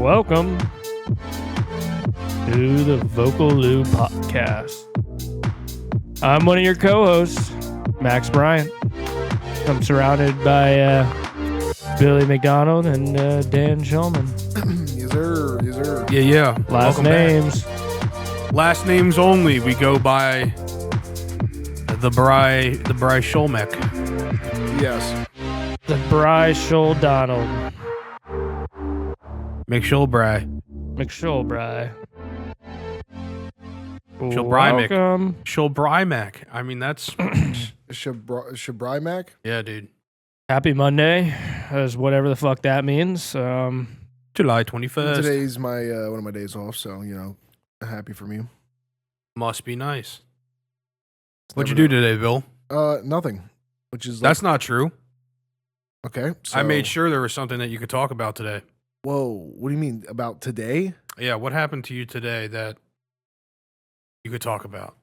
Welcome to the Vocal Lube Podcast. I'm one of your co-hosts, Max Bryant. I'm surrounded by Billy McDonald and Dan Shulman. Yes, sir. Yes, sir. Yeah. Last Welcome names. back. Last names only. We go by the Bry Shulmek. Yes. The Bry Shul Donald. McShulbry. McShulbry. Shulbrymic. Welcome. Shulbrymac. I mean, that's... Shabrymac? Yeah, dude. Happy Monday, as whatever the fuck that means. July 21st. Today's my one of my days off, so happy for me. Must be nice. What'd you do today, Bill? Nothing. Which is That's not true. okay. So, I made sure there was something that you could talk about today. Whoa, what do you mean about today? Yeah, what happened to you today that you could talk about?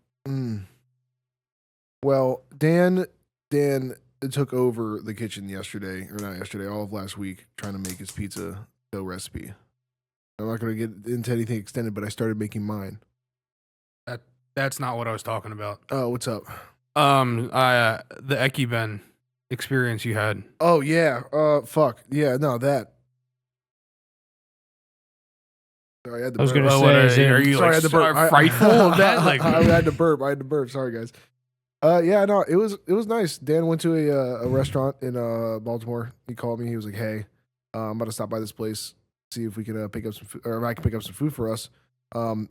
Well, Dan took over the kitchen all of last week, trying to make his pizza dough recipe. I'm not going to get into anything extended, but I started making mine. That's not what I was talking about. Oh, what's up? The Ep.5 experience you had. Oh yeah. Fuck. Yeah. No, that. Sorry, I had to I was burp. gonna say, are you Sorry, I like had to burp. frightful of that? Like, I had to burp. Sorry, guys. Yeah, no, it was nice. Dan went to a restaurant in Baltimore. He called me. He was like, "Hey, I'm about to stop by this place, see if we can pick up some food, or if I can pick up some food for us.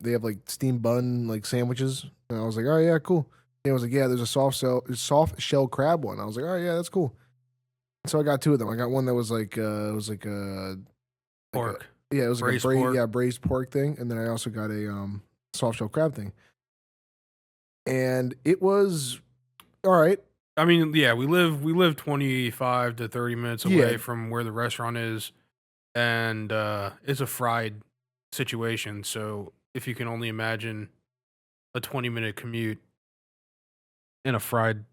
They have like steamed bun like sandwiches." And I was like, "Oh yeah, cool." He was like, "Yeah, there's a soft shell crab one." I was like, "Oh yeah, that's cool." So I got two of them. I got one that was like pork. Yeah, it was like Braised pork. braised pork thing, and then I also got a soft shell crab thing, and it was all right. I mean, yeah, we live 25 to 30 minutes away Yeah. from where the restaurant is, and it's a fried situation. So if you can only imagine a 20-minute commute in a fried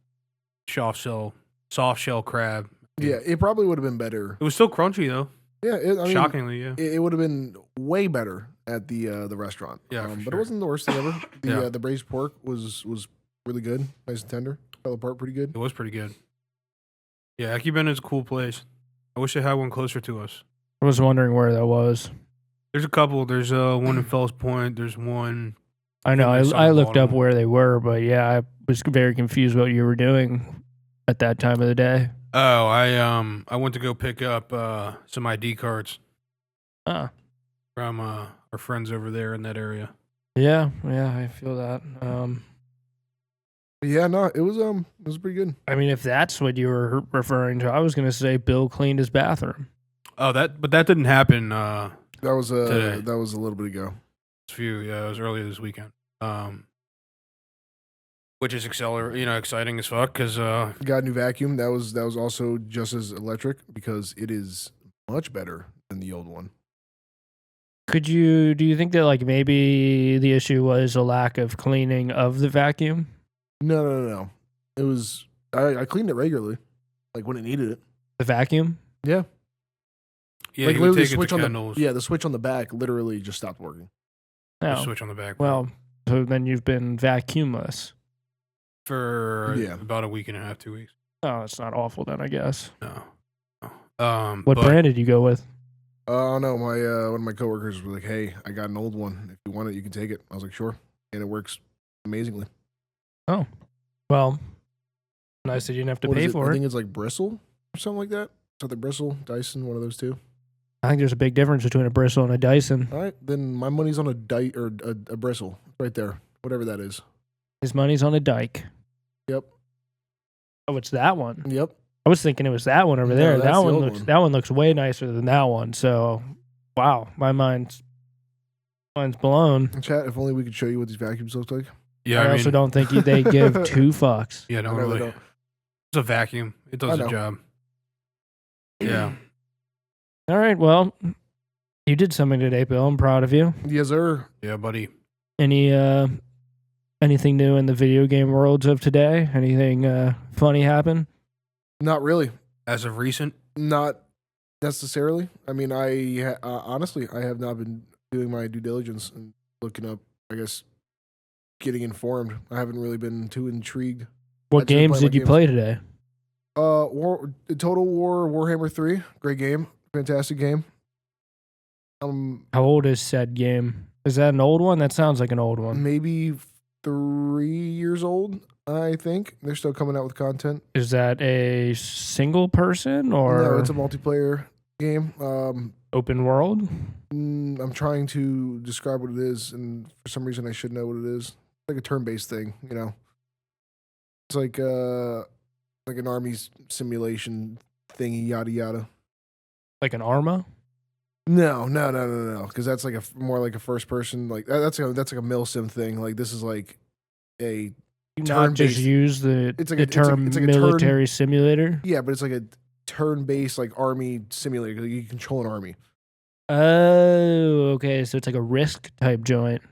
soft shell crab. Yeah, it probably would have been better. It was still crunchy though. Yeah, I mean, Shockingly, yeah. it would have been way better at the restaurant. Yeah, for but sure. it wasn't the worst thing ever. Yeah. The braised pork was really good, nice and tender. Fell apart pretty good. It was pretty good. Yeah, Ep.5 is a cool place. I wish they had one closer to us. I was wondering where that was. There's a couple. There's one in Fells Point. There's one. I know. there's some I in looked up Baltimore. where they were, but yeah, I was very confused what you were doing at that time of the day. Oh, I went to go pick up some ID cards Ah, from our friends over there in that area. yeah, I feel that. Yeah, no, it was pretty good. I mean, if that's what you were referring to, I was gonna say Bill cleaned his bathroom. Oh, but that didn't happen. That was Today. that was a little bit ago. Yeah, it was earlier this weekend. Which is exciting as fuck because Got a new vacuum. That was also just as electric because it is much better than the old one. Do you think that like maybe the issue was a lack of cleaning of the vacuum? No. It was I cleaned it regularly, like when it needed it. The vacuum? Yeah. yeah, Like you would literally take it to Kendall's. the switch on the back literally just stopped working. The No. switch on the back. Well, so then you've been vacuumless. for Yeah. about a week and a half, 2 weeks. Oh, it's not awful then, I guess. No. What but- brand did you go with? Oh no, my one of my coworkers was like, "Hey, I got an old one. If you want it, you can take it." I was like, "Sure," and it works amazingly. Well, nice that you didn't have to What pay is it? for I it. think it's like Bristle or something like that. Something Bristle, Dyson, one of those two. I think there's a big difference between a Bristle and a Dyson. All right, then my money's on a Bristle right there, whatever that is. His money's on a Dyke. Yep. Oh, it's that one. Yep. I was thinking it was that one over No, there. that's That the one old looks one. that one looks way nicer than that one. So, wow, mine's blown. Chat. If only we could show you what these vacuums look like. Yeah, I I also mean, don't think they give two fucks. yeah, don't I know they really. don't. It's a vacuum. It I does the know. job. Yeah. All right, well, you did something today, Bill. I'm proud of you. Yes, sir. Yeah, buddy. Anything new in the video game worlds of today? Anything funny happen? Not really. As of recent, Not necessarily. I mean, honestly, I have not been doing my due diligence and looking up, I guess, getting informed. I haven't really been too intrigued. What I've just been games playing my did you play today? Total War Warhammer 3, great game, fantastic game. How old is said game? Is that an old one? That sounds like an old one. Maybe 3 years old, I think. They're still coming out with content. Is that a single person or No, it's a multiplayer game. open world? I'm trying to describe what it is, and for some reason I should know what it is. It's like a turn-based thing, you know. It's like an army simulation thingy, yada yada. Like an Arma? No, because that's like more like a first person. Like that's like a milsim thing. Like this is like a You not just turn-based. use the It's term like a military simulator? Yeah, but it's like a turn-based like army simulator. You control an army. Oh, okay. So it's like a Risk type joint.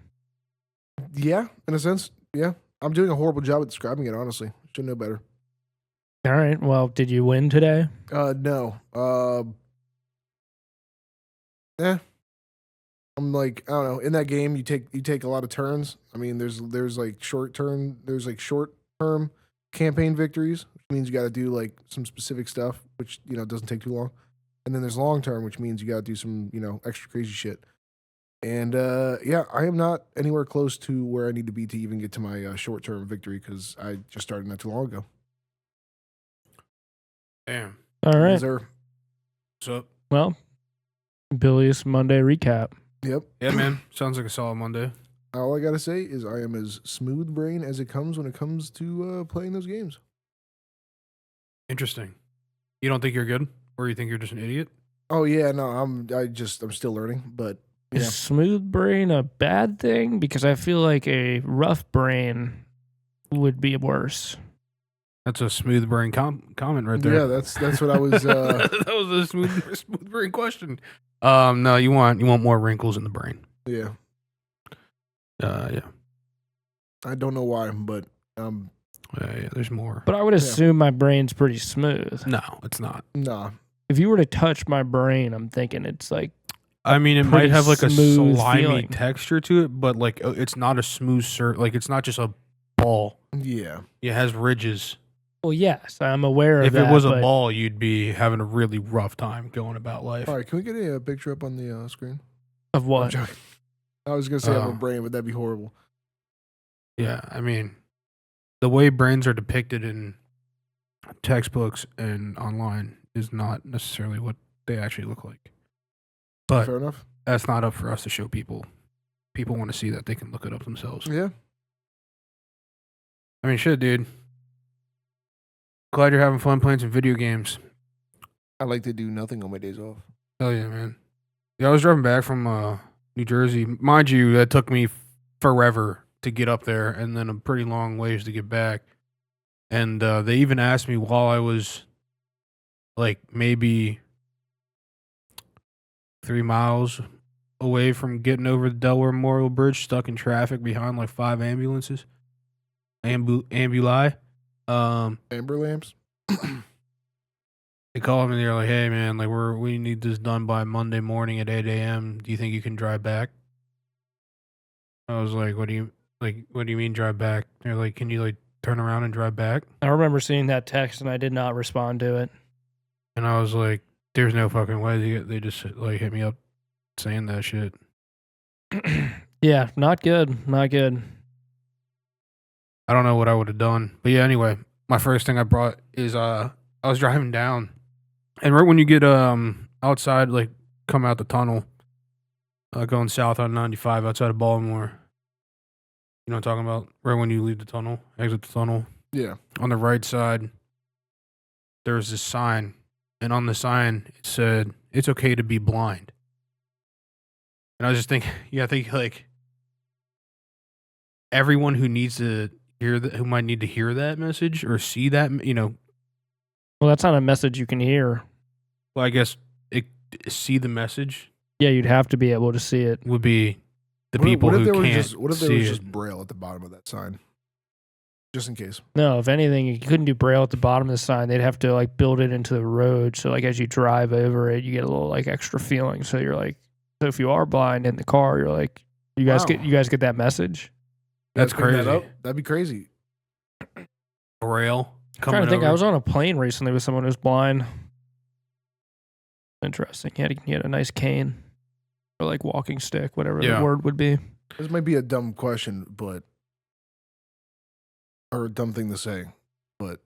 Yeah, in a sense. Yeah, I'm doing a horrible job at describing it. Honestly, should know better. All right. Well, did you win today? No. I'm like, I don't know. In that game, you take a lot of turns. I mean, there's like short term campaign victories, which means you got to do like some specific stuff, which doesn't take too long. And then there's long term, which means you got to do some extra crazy shit. And yeah, I am not anywhere close to where I need to be to even get to my short term victory because I just started not too long ago. Damn. All right. Yes, sir. What's up? Well, Billy's Monday recap. Yep. Yeah, man. Sounds like a solid Monday. All I gotta say is I am as smooth brain as it comes when it comes to playing those games. Interesting. You don't think you're good, or you think you're just an idiot? Oh yeah, no, I'm still learning, but yeah. Is smooth brain a bad thing? Because I feel like a rough brain would be worse. That's a smooth brain comment right there. Yeah, that's what I was. That was a smooth brain question. No, you want more wrinkles in the brain. Yeah. Yeah. I don't know why, but Yeah, there's more. But I would assume my brain's pretty smooth. No, it's not. nah. If you were to touch my brain, I'm thinking it's like I mean, it might pretty have like a smooth slimy feeling. texture to it, but like it's not a smooth like it's not just a ball. Yeah. It has ridges. well, yes, I'm aware of If that. it was a but ball, you'd be having a really rough time going about life. All right, can we get a picture up on the screen? of I'm what? joking. I was gonna say I have a Oh. brain, but that'd be horrible. Yeah, I mean, the way brains are depicted in textbooks and online is not necessarily what they actually look like. But Fair enough. that's not up for us to show people. People want to see that they can look it up themselves. Yeah. I mean, shit, dude. Glad you're having fun playing some video games. I like to do nothing on my days off. Hell yeah, man. Yeah, I was driving back from New Jersey. Mind you, that took me forever to get up there and then a pretty long ways to get back. And they even asked me while I was like maybe 3 miles away from getting over the Delaware Memorial Bridge, stuck in traffic behind like 5 ambulances. Ambuli. Amber lamps. They called me and they're like, "Hey man, like we need this done by Monday morning at 8 a.m. Do you think you can drive back?" I was like, what do you mean drive back? They're like, "Can you like turn around and drive back?" I remember seeing that text and I did not respond to it. And I was like, "There's no fucking way." They just like hit me up saying that shit. Yeah, not good. Not good. I don't know what I would have done. But yeah, anyway, my first thing I brought is I was driving down, and right when you get outside, like come out the tunnel, going south on 95 outside of Baltimore. You know what I'm talking about? Right when you leave the tunnel, exit the tunnel. Yeah. On the right side, there's this sign, and on the sign it said, "It's okay to be blind." And I was just thinking, I think like everyone who needs to hear that, who might need to hear that message or see that, Well, that's not a message you can hear. well, I guess see the message Yeah, you'd have to be able to see it. would be the people who can't What if there see was it. just braille at the bottom of that sign? Just in case. No, if anything, you couldn't do Braille at the bottom of the sign. They'd have to like build it into the road. So like as you drive over it, you get a little like extra feeling. So you're like, so if you are blind in the car, you're like, you guys get that message? That's crazy. That'd be crazy. Braille. I'm trying to think. I was on a plane recently with someone who's blind. Interesting. He had a nice cane or like walking stick, whatever the word would be. This might be a dumb question, or a dumb thing to say, but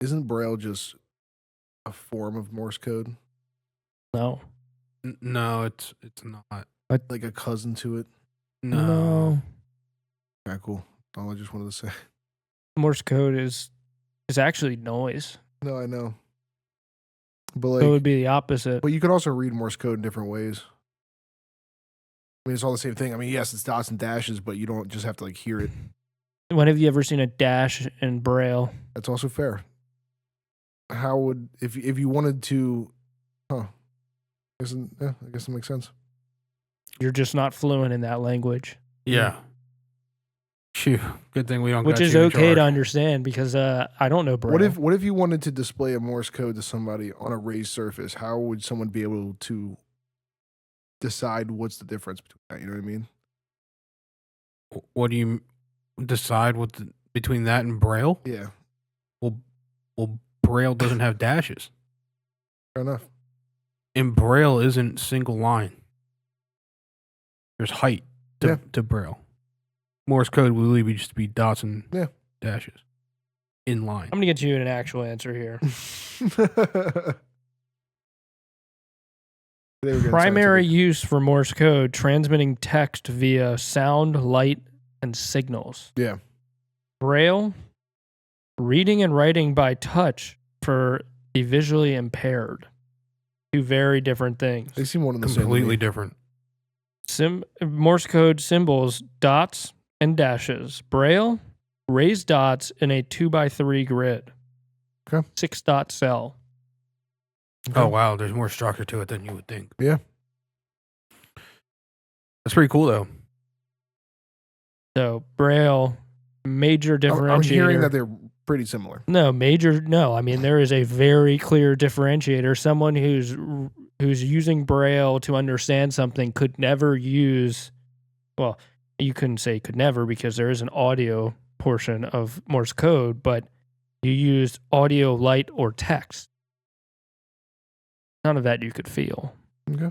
isn't Braille just a form of Morse code? No. No, it's not. Like a cousin to it? No. Okay, cool. All I just wanted to say. Morse code is actually noise. No, I know. But So it would be the opposite. But you could also read Morse code in different ways. I mean, it's all the same thing. I mean, yes, it's dots and dashes, but you don't just have to like hear it. When have you ever seen a dash in Braille? That's also fair. How would if you wanted to? I guess that makes sense. You're just not fluent in that language. Yeah. Phew. Good thing we don't. Which is okay to understand because I don't know Braille. What if you wanted to display a Morse code to somebody on a raised surface? How would someone be able to decide what's the difference between that? You know what I mean? What do you decide between that and Braille? Yeah. Well, Braille doesn't have dashes. Fair enough. And Braille isn't single line. There's height to Braille. Morse code will really just be dots and dashes in line. I'm going to get you an actual answer here. Primary use for Morse code, transmitting text via sound, light, and signals. Yeah. Braille, reading and writing by touch for the visually impaired. Two very different things. They seem one and the same. Completely different. Morse code symbols, dots and dashes. Braille, raised dots in a 2x3 grid. Okay. 6-dot cell. Okay. Oh, wow. There's more structure to it than you would think. Yeah. That's pretty cool, though. So, Braille, major differentiator. I'm hearing that they're pretty similar. No. I mean, there is a very clear differentiator. Someone who's using Braille to understand something could never use, well, you couldn't say could never because there is an audio portion of Morse code, but you used audio, light, or text. None of that you could feel. Okay.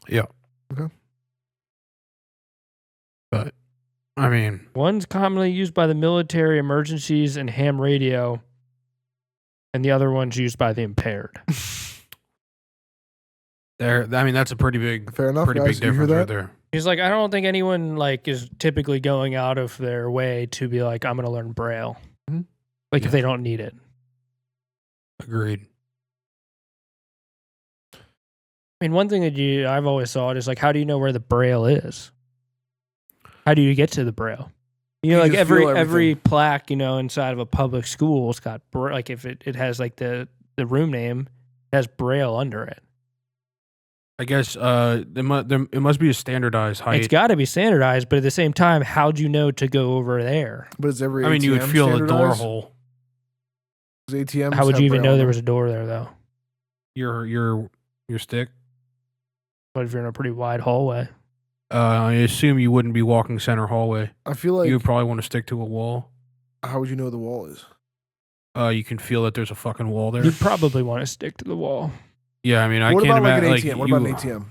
Yeah. Okay. But, I mean... One's commonly used by the military, emergencies, and ham radio, and the other one's used by the impaired. That's a pretty big, fair enough, pretty guys, big difference right there. He's like, I don't think anyone like is typically going out of their way to be like, I'm going to learn Braille. Mm-hmm. Like if they don't need it. Agreed. I mean, one thing that I've always thought is like, how do you know where the Braille is? How do you get to the Braille? You know, like every plaque, inside of a public school, it's got like if it has like the room name, it has Braille under it. I guess it must be a standardized height. It's got to be standardized, but at the same time, how'd you know to go over there? But is every ATM you would feel a door hole. ATMs how would you even know there was a door there, though? Your stick. What if you're in a pretty wide hallway? I assume you wouldn't be walking center hallway. I feel like you would probably want to stick to a wall. How would you know the wall is? You can feel that there's a fucking wall there. You'd probably want to stick to the wall. Yeah, I mean, I can't imagine. Like an ATM? What about an ATM?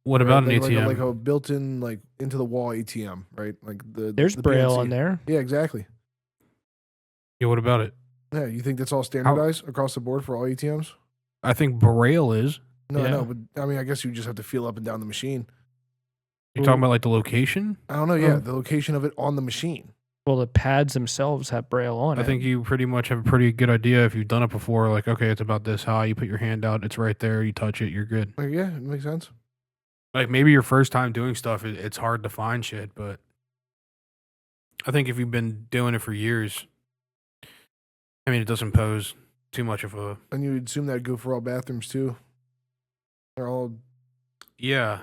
What about an ATM? Like a built-in, like into the wall ATM, right? Like there's Braille on there. Yeah, exactly. Yeah, what about it? Yeah, you think that's all standardized across the board for all ATMs? I think Braille is. No, but I mean, I guess you just have to feel up and down the machine. You're talking about like the location? I don't know. Yeah, the location of it on the machine. Well, the pads themselves have Braille on it. I think you pretty much have a pretty good idea if you've done it before. Like, okay, it's about this high. You put your hand out. It's right there. You touch it. You're good. Like, yeah, it makes sense. Like maybe your first time doing stuff, it's hard to find shit. But I think if you've been doing it for years, I mean, it doesn't pose too much of a... And you would assume that'd go for all bathrooms too. They're all... Yeah.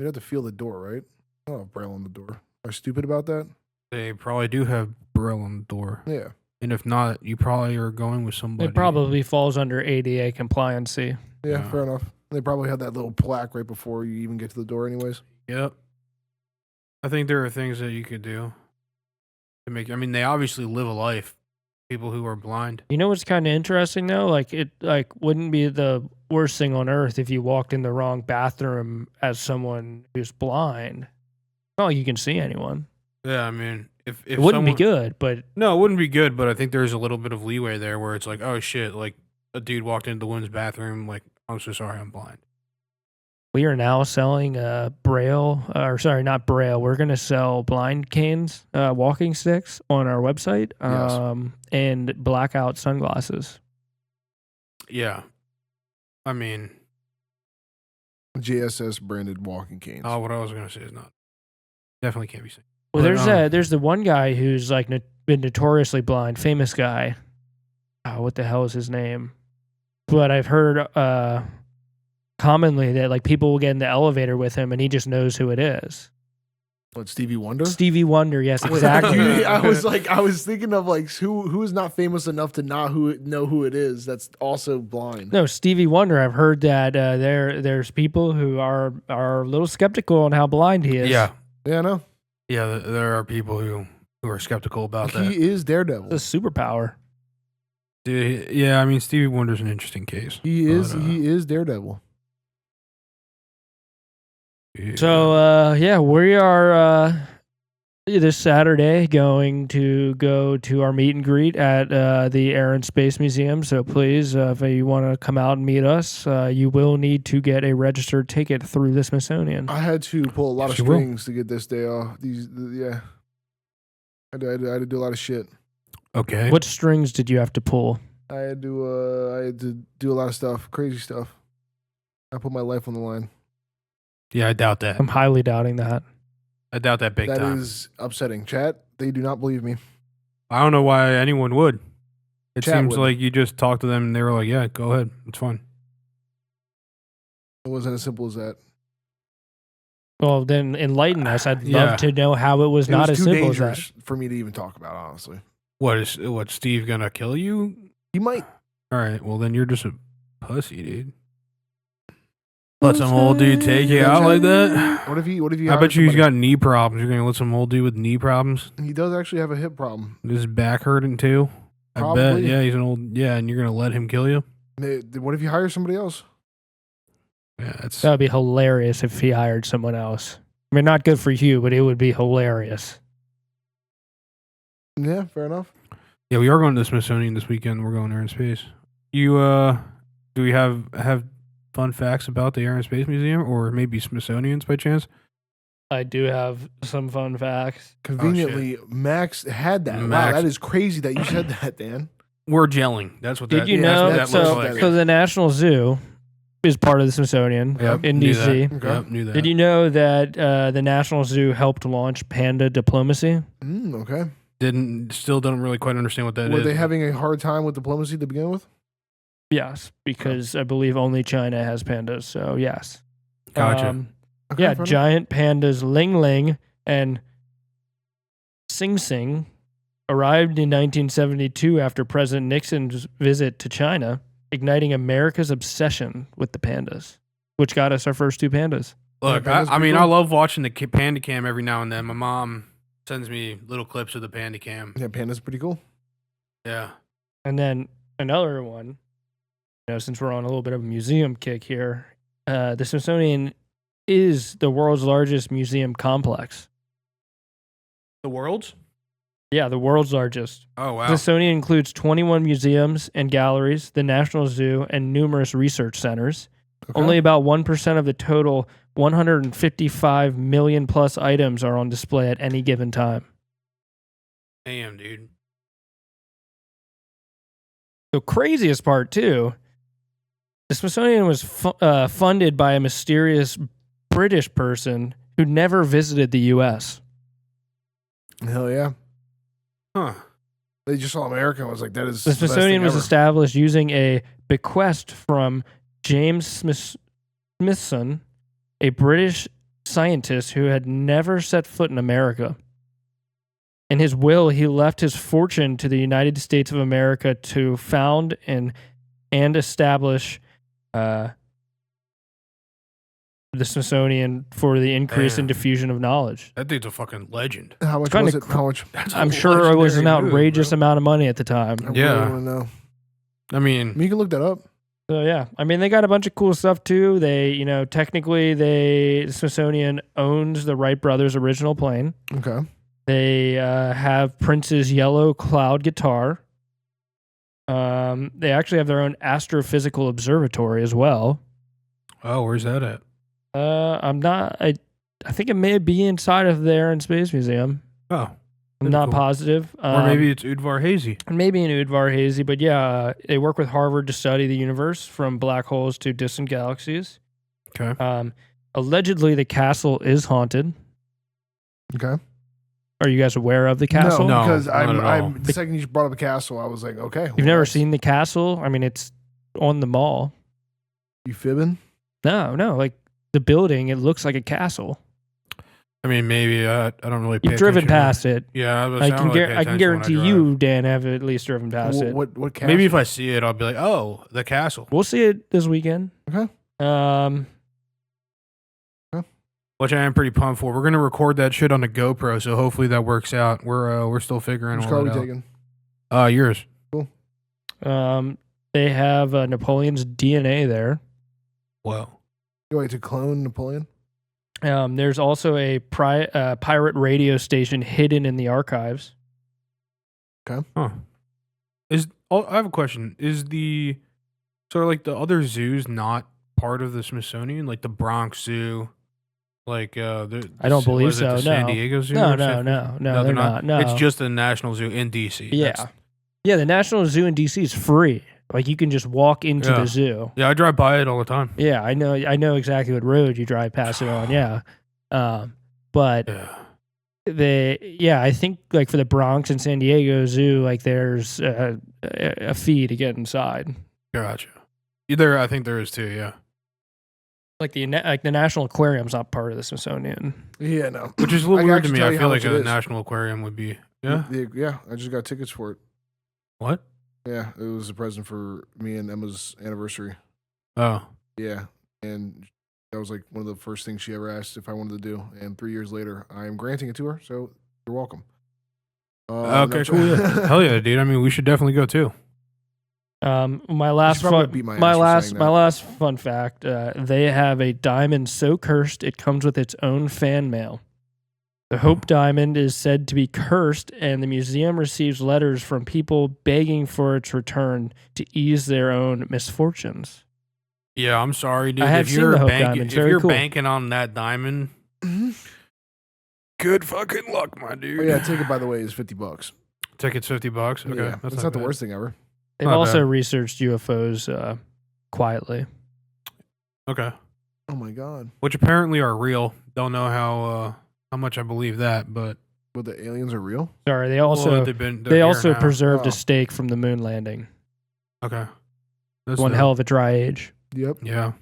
You'd have to feel the door, right? Oh, Braille on the door. Am I stupid about that? They probably do have Braille on the door. Yeah. And if not, you probably are going with somebody. It probably falls under ADA compliancy. Yeah, fair enough. They probably have that little plaque right before you even get to the door anyways. Yep. I think there are things that you could do to make. I mean, they obviously live a life. People who are blind. You know what's kind of interesting though? Like it wouldn't be the worst thing on earth if you walked in the wrong bathroom as someone who's blind. Not like you can see anyone. Yeah, I mean, if it wouldn't be good, but no, it wouldn't be good. But I think there's a little bit of leeway there where it's like, oh shit, like a dude walked into the women's bathroom, like, I'm so sorry, I'm blind. we are now selling Braille, or sorry, not Braille. We're going to sell blind canes, walking sticks on our website, and blackout sunglasses. Yeah. I mean, JSS branded walking canes. oh, what I was going to say is not. Definitely can't be seen. Well, there's the one guy who's like been notoriously blind, famous guy. Oh, what the hell is his name? But I've heard commonly that like people will get in the elevator with him and he just knows who it is. What, Stevie Wonder? Stevie Wonder, yes, exactly. I was thinking of like who is not famous enough to not know who it is that's also blind. No, Stevie Wonder. I've heard that there's people who are a little skeptical on how blind he is. Yeah. Yeah, I know. Yeah, there are people who are skeptical about that. He is Daredevil. It's a superpower. Dude, yeah, I mean, Stevie Wonder's an interesting case. He is Daredevil. Yeah. So we are this Saturday going to go to our meet and greet at the Air and Space Museum. So please, if you want to come out and meet us, you will need to get a registered ticket through the Smithsonian. I had to pull a lot of strings to get this day off. I had to do a lot of shit. Okay. What strings did you have to pull? I had to do a lot of stuff, crazy stuff. I put my life on the line. Yeah, I doubt that. I'm highly doubting that. I doubt that big time. That is upsetting. Chat, they do not believe me. I don't know why anyone would. It Chat seems would. like you just talked to them and they were like, yeah, go ahead. It's fine. It wasn't as simple as that. Well, then enlighten us. I'd love to know how it was not as too simple as that. dangerous for me to even talk about, honestly. What, Steve gonna kill you? He might. All right, well then you're just a pussy, dude. Let some old dude take you out like that? What if he I bet you he's got knee problems. You're gonna let some old dude with knee problems? He does actually have a hip problem. His back hurting too? I bet. Probably. Yeah, he's an old. Yeah, and you're gonna let him kill you? What if you hire somebody else? Yeah, that's. That would be hilarious if he hired someone else. I mean, not good for you, but it would be hilarious. Yeah, fair enough. Yeah, we are going to the Smithsonian this weekend. We're going there in space. You do we have fun facts about the Air and Space Museum, or maybe Smithsonian's by chance? I do have some fun facts. Conveniently, Max had that. Wow, that is crazy that you said that, Dan. We're gelling. That's what. Did you know? That looks like. So the National Zoo is part of the Smithsonian in knew DC. that. Yep, knew that. Did you know that the National Zoo helped launch panda diplomacy? Okay. Still don't really quite understand what that is. Were they having a hard time with diplomacy to begin with? Yes, because I believe only China has pandas. So yes. Gotcha. Yeah, giant pandas Ling Ling and Sing Sing arrived in 1972 after President Nixon's visit to China, igniting America's obsession with the pandas, which got us our first two pandas. Look, I mean, cool. I love watching the panda cam every now and then. My mom sends me little clips of the panda cam. Yeah, panda's pretty cool. Yeah. And then another one, since we're on a little bit of a museum kick here, the Smithsonian is the world's largest museum complex. The world's? Yeah, the world's largest. Oh, wow. Smithsonian includes 21 museums and galleries, the National Zoo, and numerous research centers. Okay. Only about 1% of the total 155 million plus items are on display at any given time. Damn, dude. The craziest part, too, the Smithsonian was funded by a mysterious British person who never visited the U.S. Hell yeah. Huh. They just saw America and was like, that is The Smithsonian was established using a bequest from James Smithson, a British scientist who had never set foot in America. In his will, he left his fortune to the United States of America to found and establish the Smithsonian for the increase and diffusion of knowledge. That dude's a fucking legend. How much was it? How much? I'm sure it was an outrageous amount of money at the time. I really want to know. I mean, you can look that up. So yeah, I mean they got a bunch of cool stuff too. They, technically the Smithsonian owns the Wright brothers' original plane. Okay. They have Prince's Yellow Cloud guitar. They actually have their own astrophysical observatory as well. Oh, where's that at? I think it may be inside of the Air and Space Museum. Oh. I'm not positive. Or maybe it's Udvar Hazy. Maybe in Udvar Hazy, but yeah, they work with Harvard to study the universe from black holes to distant galaxies. Okay. Allegedly, the castle is haunted. Okay. Are you guys aware of the castle? No, because I'm the second you brought up the castle, I was like, okay. You've never seen the castle? I mean, it's on the mall. You fibbing? No, like the building, it looks like a castle. I mean, maybe I don't really. You've driven past it. Yeah, I can guarantee you, Dan, have at least driven past it. What castle? Maybe if I see it, I'll be like, oh, the castle. We'll see it this weekend. Okay. Which I am pretty pumped for. We're gonna record that shit on the GoPro, so hopefully that works out. We're still figuring all that out. Which car are we taking? Yours. Cool. They have Napoleon's DNA there. Wow. You want to clone Napoleon? There's also a pirate radio station hidden in the archives. Okay. Huh. I have a question. Is the the other zoos not part of the Smithsonian? Like the Bronx Zoo? Like I don't believe so. The San Diego Zoo? No, they're not. No. It's just the National Zoo in DC. Yeah. The National Zoo in DC is free. Like you can just walk into the zoo. Yeah, I drive by it all the time. Yeah, I know exactly what road you drive past it on. Yeah. But I think like for the Bronx and San Diego Zoo, like there's a fee to get inside. Gotcha. I think there is too. Yeah. Like the National Aquarium's not part of the Smithsonian. Yeah, no. Which is a little weird to me. I feel like a National Aquarium would be. Yeah. Yeah, I just got tickets for it. What? Yeah, it was a present for me and Emma's anniversary. Oh. Yeah, and that was like one of the first things she ever asked if I wanted to do. And 3 years later, I am granting it to her, so you're welcome. Okay, cool. Yeah. Hell yeah, dude. I mean, we should definitely go too. My last fun fact, they have a diamond so cursed it comes with its own fan mail. The Hope Diamond is said to be cursed, and the museum receives letters from people begging for its return to ease their own misfortunes. Yeah, I'm sorry, dude. I have seen the Hope Diamond. If you're banking on that diamond, good fucking luck, my dude. Oh, yeah, ticket, by the way, is $50. Ticket's $50? Okay. Yeah, that's not the worst thing ever. They've also researched UFOs quietly. Okay. Oh, my God. Which apparently are real. Don't know how much I believe that, but the aliens are real. Sorry, they also preserved a stake from the moon landing. Okay, that's one hell of a dry age. Yep. Yeah.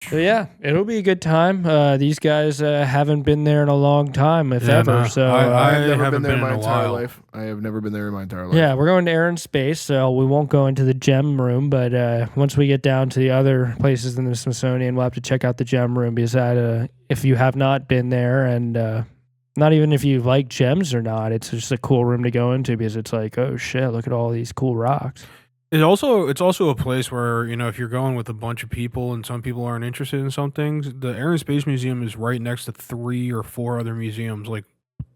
So yeah, it'll be a good time. These guys haven't been there in a long time, if ever. No, so I've never been there in my entire life. I have never been there in my entire life. Yeah, we're going to Air and Space, so we won't go into the gem room. But once we get down to the other places in the Smithsonian, we'll have to check out the gem room. Because if you have not been there, and not even if you like gems or not, it's just a cool room to go into because it's like, oh shit, look at all these cool rocks. It's also a place where, if you're going with a bunch of people and some people aren't interested in some things, the Air and Space Museum is right next to 3 or 4 other museums, like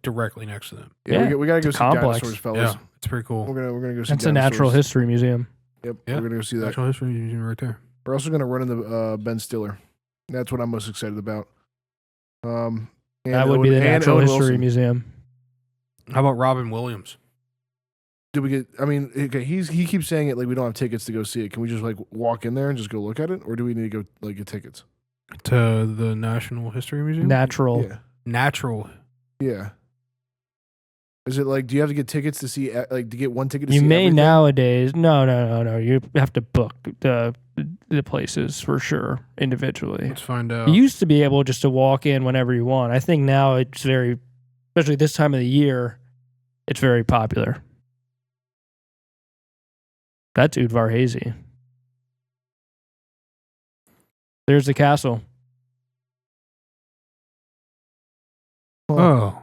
directly next to them. Yeah, we gotta go see dinosaurs, fellas. Yeah, it's pretty cool. We're gonna go see. That's a natural history museum. Yep, we're gonna go see that. Natural history museum right there. We're also gonna run into Ben Stiller. That's what I'm most excited about. That would be the Natural History Museum. How about Robin Williams? Did we get? I mean, okay, he keeps saying it like we don't have tickets to go see it. Can we just like walk in there and just go look at it, or do we need to go like get tickets to the National History Museum? Natural. Yeah. Is it like? Do you have to get tickets to see? Like to get one ticket? You may nowadays. No. You have to book the places for sure individually. Let's find out. You used to be able just to walk in whenever you want. I think now it's very especially this time of the year, it's very popular. That's Udvar Hazy. There's the castle. Oh.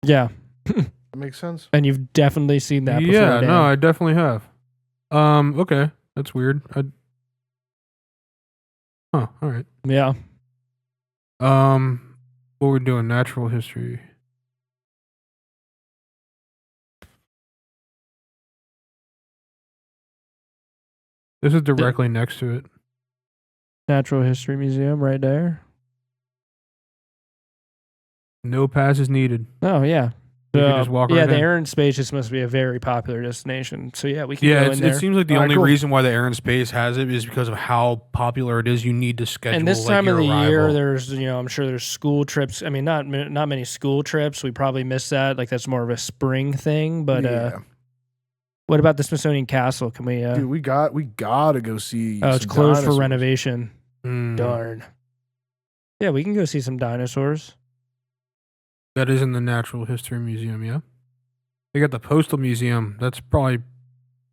Yeah. That makes sense. And you've definitely seen that before. Yeah, Dan. no, I definitely have. Okay. That's weird. All right. Yeah. What we're doing, natural history. This is directly next to it. Natural History Museum right there. No passes needed. Oh, yeah. You can just walk yeah, right the in. Air and Space just must be a very popular destination. So, yeah, we can Yeah, go in there. it seems like the Alright, only cool. reason why the Air and Space has it is because of how popular it is. You need to schedule And this like, time your of the arrival. year, there's, I'm sure there's school trips. I mean, not many school trips. We probably miss that. Like, that's more of a spring thing. But yeah. what about the Smithsonian Castle? Can we? Dude, we gotta go see. Oh, it's some closed for dinosaurs. renovation. Mm. Darn. Yeah, we can go see some dinosaurs. That is in the Natural History Museum, yeah. They got the Postal Museum. That's probably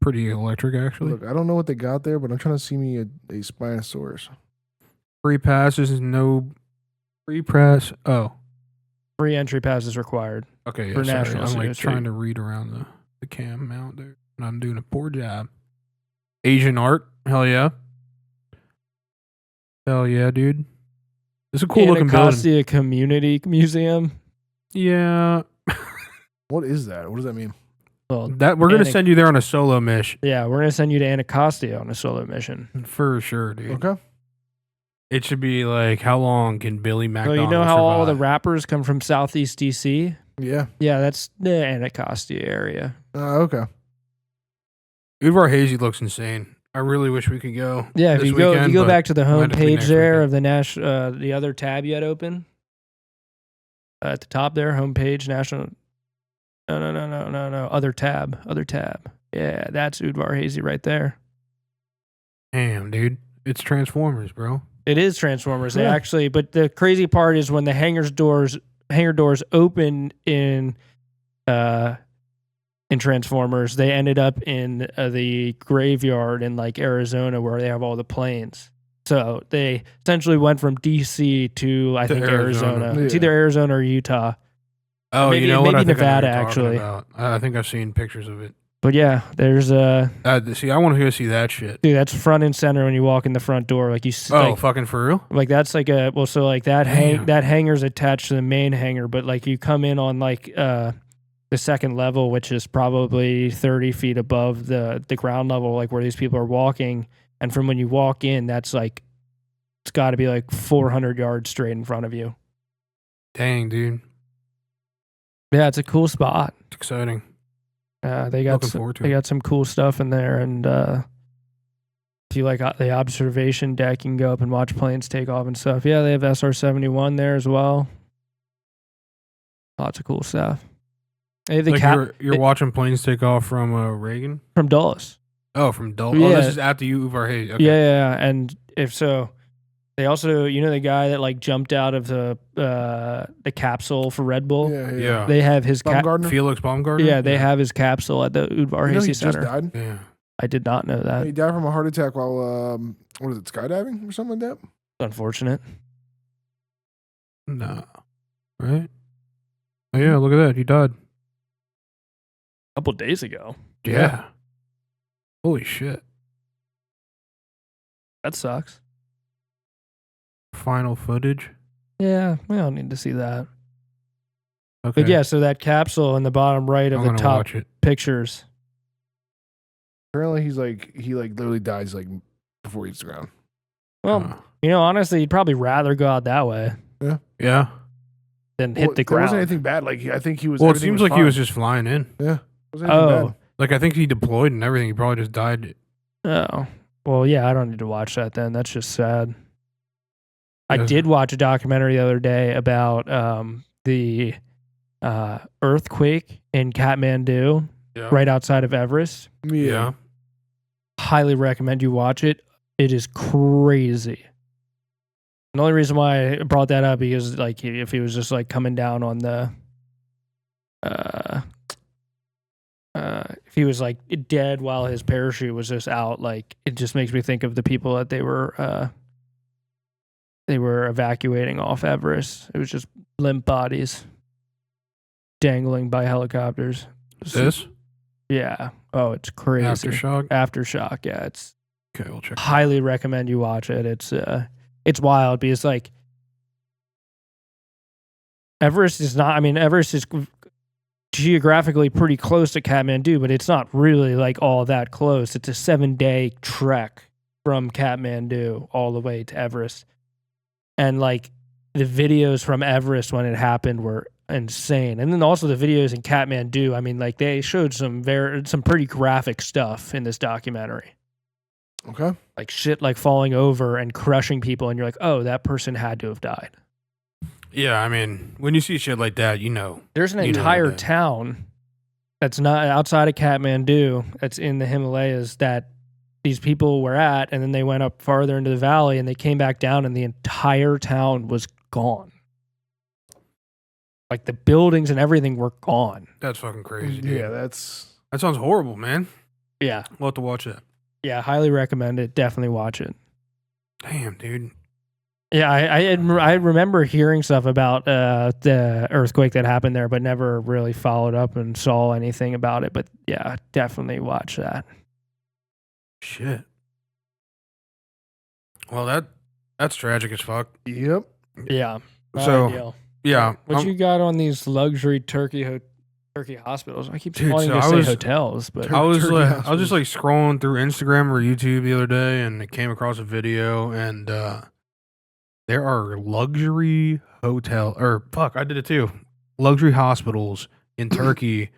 pretty electric, actually. Look, I don't know what they got there, but I'm trying to see me a Spinosaurus. Free passes, no free press. Oh, Free entry passes required. okay. Yeah, For sorry. National I'm like History. trying to read around the cam mount there, and I'm doing a poor job. Asian art, hell yeah, dude. This is a cool looking building. Anacostia Community Museum. Yeah, What is that? What does that mean? Well, that we're gonna send you there on a solo mish yeah, we're gonna send you to Anacostia on a solo mission. for sure, dude. Okay. It should be like, how long can Billy So McDonald you know how all the survive? rappers come from Southeast DC? Yeah. Yeah, that's the Anacostia area. Okay. Udvar Hazy looks insane. I really wish we could go. Yeah, if this you go weekend, but back to the might have to be homepage next there weekend. of the the other tab you had open at the top there, homepage national. No. Other tab. Yeah, that's Udvar Hazy right there. Damn, dude. It's Transformers, bro. It is Transformers. They Yeah. actually, but the crazy part is when the hangar doors open in Transformers, they ended up in the graveyard in like Arizona where they have all the planes. So they essentially went from DC to I think Arizona. Arizona. It's Yeah. either Arizona or Utah. Oh, Maybe- you know what? maybe I think I know what Nevada, you're talking actually. about. I think I've seen pictures of it. But yeah, there's See, I want to go see that shit. dude, that's front and center when you walk in the front door. Like Oh, fucking for real? like that's like so like that Damn. that hangar's attached to the main hangar, but like you come in on like the second level, which is probably 30 feet above the ground level, like where these people are walking. And from when you walk in, that's like it's got to be like 400 yards straight in front of you. Dang, dude. Yeah, it's a cool spot. It's exciting. They got Looking forward to they it. got some cool stuff in there, and if you like the observation deck, you can go up and watch planes take off and stuff. Yeah, they have SR-71 there as well. Lots of cool stuff. They have the Like you're it- watching planes take off from Reagan? from Dulles. Oh, from Dulles. Yeah. Oh, this is after Udvar Hazy. Okay. Yeah, and if so, they also the guy that like jumped out of the capsule for Red Bull. Yeah. They have his Baumgartner? Felix Baumgartner? Yeah, they have his capsule at the Udvar You know Hazy he just Center. died? Yeah. I did not know that. He died from a heart attack while, what is it, skydiving or something like that? Unfortunate. No. Right? Oh, yeah, look at that. He died. A couple days ago. Yeah. Holy shit. That sucks. Final footage. Yeah, we don't need to see that. Okay. But yeah, so that capsule in the bottom right of I'm the gonna top watch it. pictures. Apparently he literally dies like before he hits the ground. Well, honestly, you'd probably rather go out that way Yeah. than hit the There ground. wasn't anything bad. Like, I think he was. Well, it everything seems like he fine. was just flying in. Yeah. It wasn't anything Oh. bad. Like, I think he deployed and everything. He probably just died. Oh. Well, yeah, I don't need to watch that then. That's just sad. I Yeah. did watch a documentary the other day about the earthquake in Kathmandu, Yeah. right outside of Everest. Yeah. Highly recommend you watch it. It is crazy. The only reason why I brought that up because like if he was just like coming down on the if he was like dead while his parachute was just out, like it just makes me think of the people that they were evacuating off Everest. It was just limp bodies dangling by helicopters. This? Yeah. Oh, it's crazy. Aftershock. Yeah, it's okay. We'll check. Highly recommend you watch it. It's wild because like Everest is not. I mean, Everest is geographically pretty close to Kathmandu, but it's not really like all that close. It's a 7-day trek from Kathmandu all the way to Everest. And like the videos from Everest when it happened were insane. And then also the videos in Kathmandu, I mean, like they showed some pretty graphic stuff in this documentary. Okay. Like shit like falling over and crushing people, and you're like, oh, that person had to have died. Yeah, I mean, when you see shit like that, you know. There's an entire town that's not outside of Kathmandu, that's in the Himalayas, that these people were at, and then they went up farther into the valley, and they came back down, and the entire town was gone. Like, the buildings and everything were gone. That's fucking crazy, dude. Yeah, that sounds horrible, man. Yeah. We'll have to watch that. Yeah, highly recommend it. Definitely watch it. Damn, dude. Yeah, I remember hearing stuff about the earthquake that happened there, but never really followed up and saw anything about it. But yeah, definitely watch that. Shit. Well, that's tragic as fuck. Yep. Yeah. So, ideal. Yeah. What you got on these luxury Turkey hospitals? I keep wanting to say hotels, but I was just like scrolling through Instagram or YouTube the other day, and I came across a video, and there are luxury I did it too. Luxury hospitals in Turkey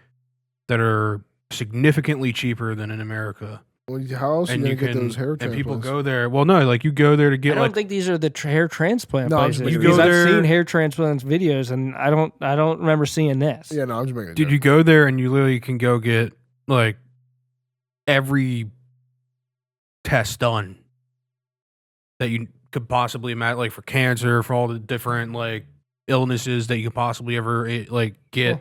that are significantly cheaper than in America. Well, how else you get those hair transplants? And people go there. Well, no, like you go there to get. I don't think these are the hair transplant places. You go there. I've seen hair transplants videos, and I don't remember seeing this. Yeah, no, I'm just making. Dude, you go there and you literally can go get like every test done that you could possibly imagine, like for cancer, for all the different like illnesses that you could possibly ever like get,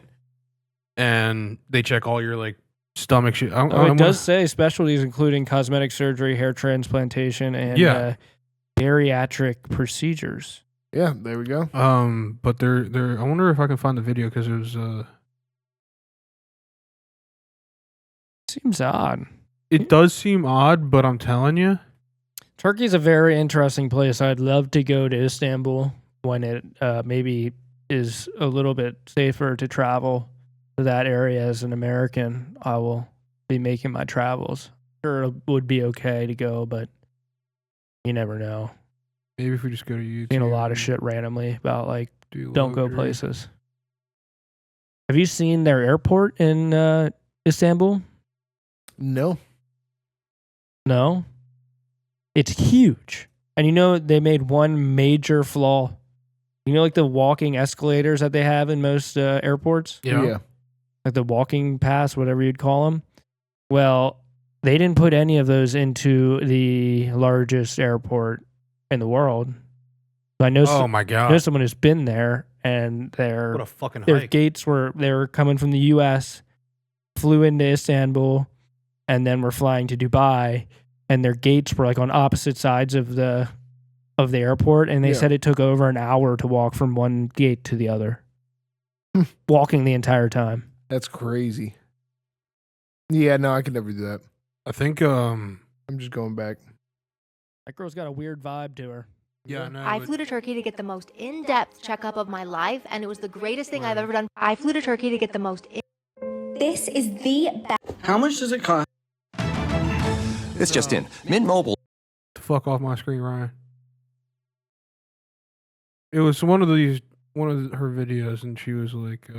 and they check all your like stomach shit. It does say specialties including cosmetic surgery, hair transplantation, and bariatric procedures. Yeah, there we go. But they're. I wonder if I can find the video because it was. Seems odd. It does seem odd, but I'm telling you, Turkey's a very interesting place. I'd love to go to Istanbul when it maybe is a little bit safer to travel to that area. As an American, I will be making my travels. Sure, it would be okay to go, but you never know. Maybe if we just go to YouTube. Seen a lot of shit randomly about like don't go places. Have you seen their airport in Istanbul? No. No? It's huge. And you know, they made one major flaw. You know, like the walking escalators that they have in most airports? Yeah. Like the walking pass, whatever you'd call them. Well, they didn't put any of those into the largest airport in the world. So I know, my God. I know someone who's been there, and what a fucking their hike. gates they were coming from the U.S., flew into Istanbul, and then were flying to Dubai, and their gates were like on opposite sides of the airport, and they said it took over an hour to walk from one gate to the other. Walking the entire time. That's crazy. Yeah, no, I could never do that. I think I'm just going back. That girl's got a weird vibe to her. Yeah, no. I flew to Turkey to get the most in-depth checkup of my life, and it was the greatest thing I've ever done. I flew to Turkey to get the most. This is the best. How much does it cost? It's just in. Mint Mobile. Fuck off my screen, Ryan. It was one of her videos, and she was like,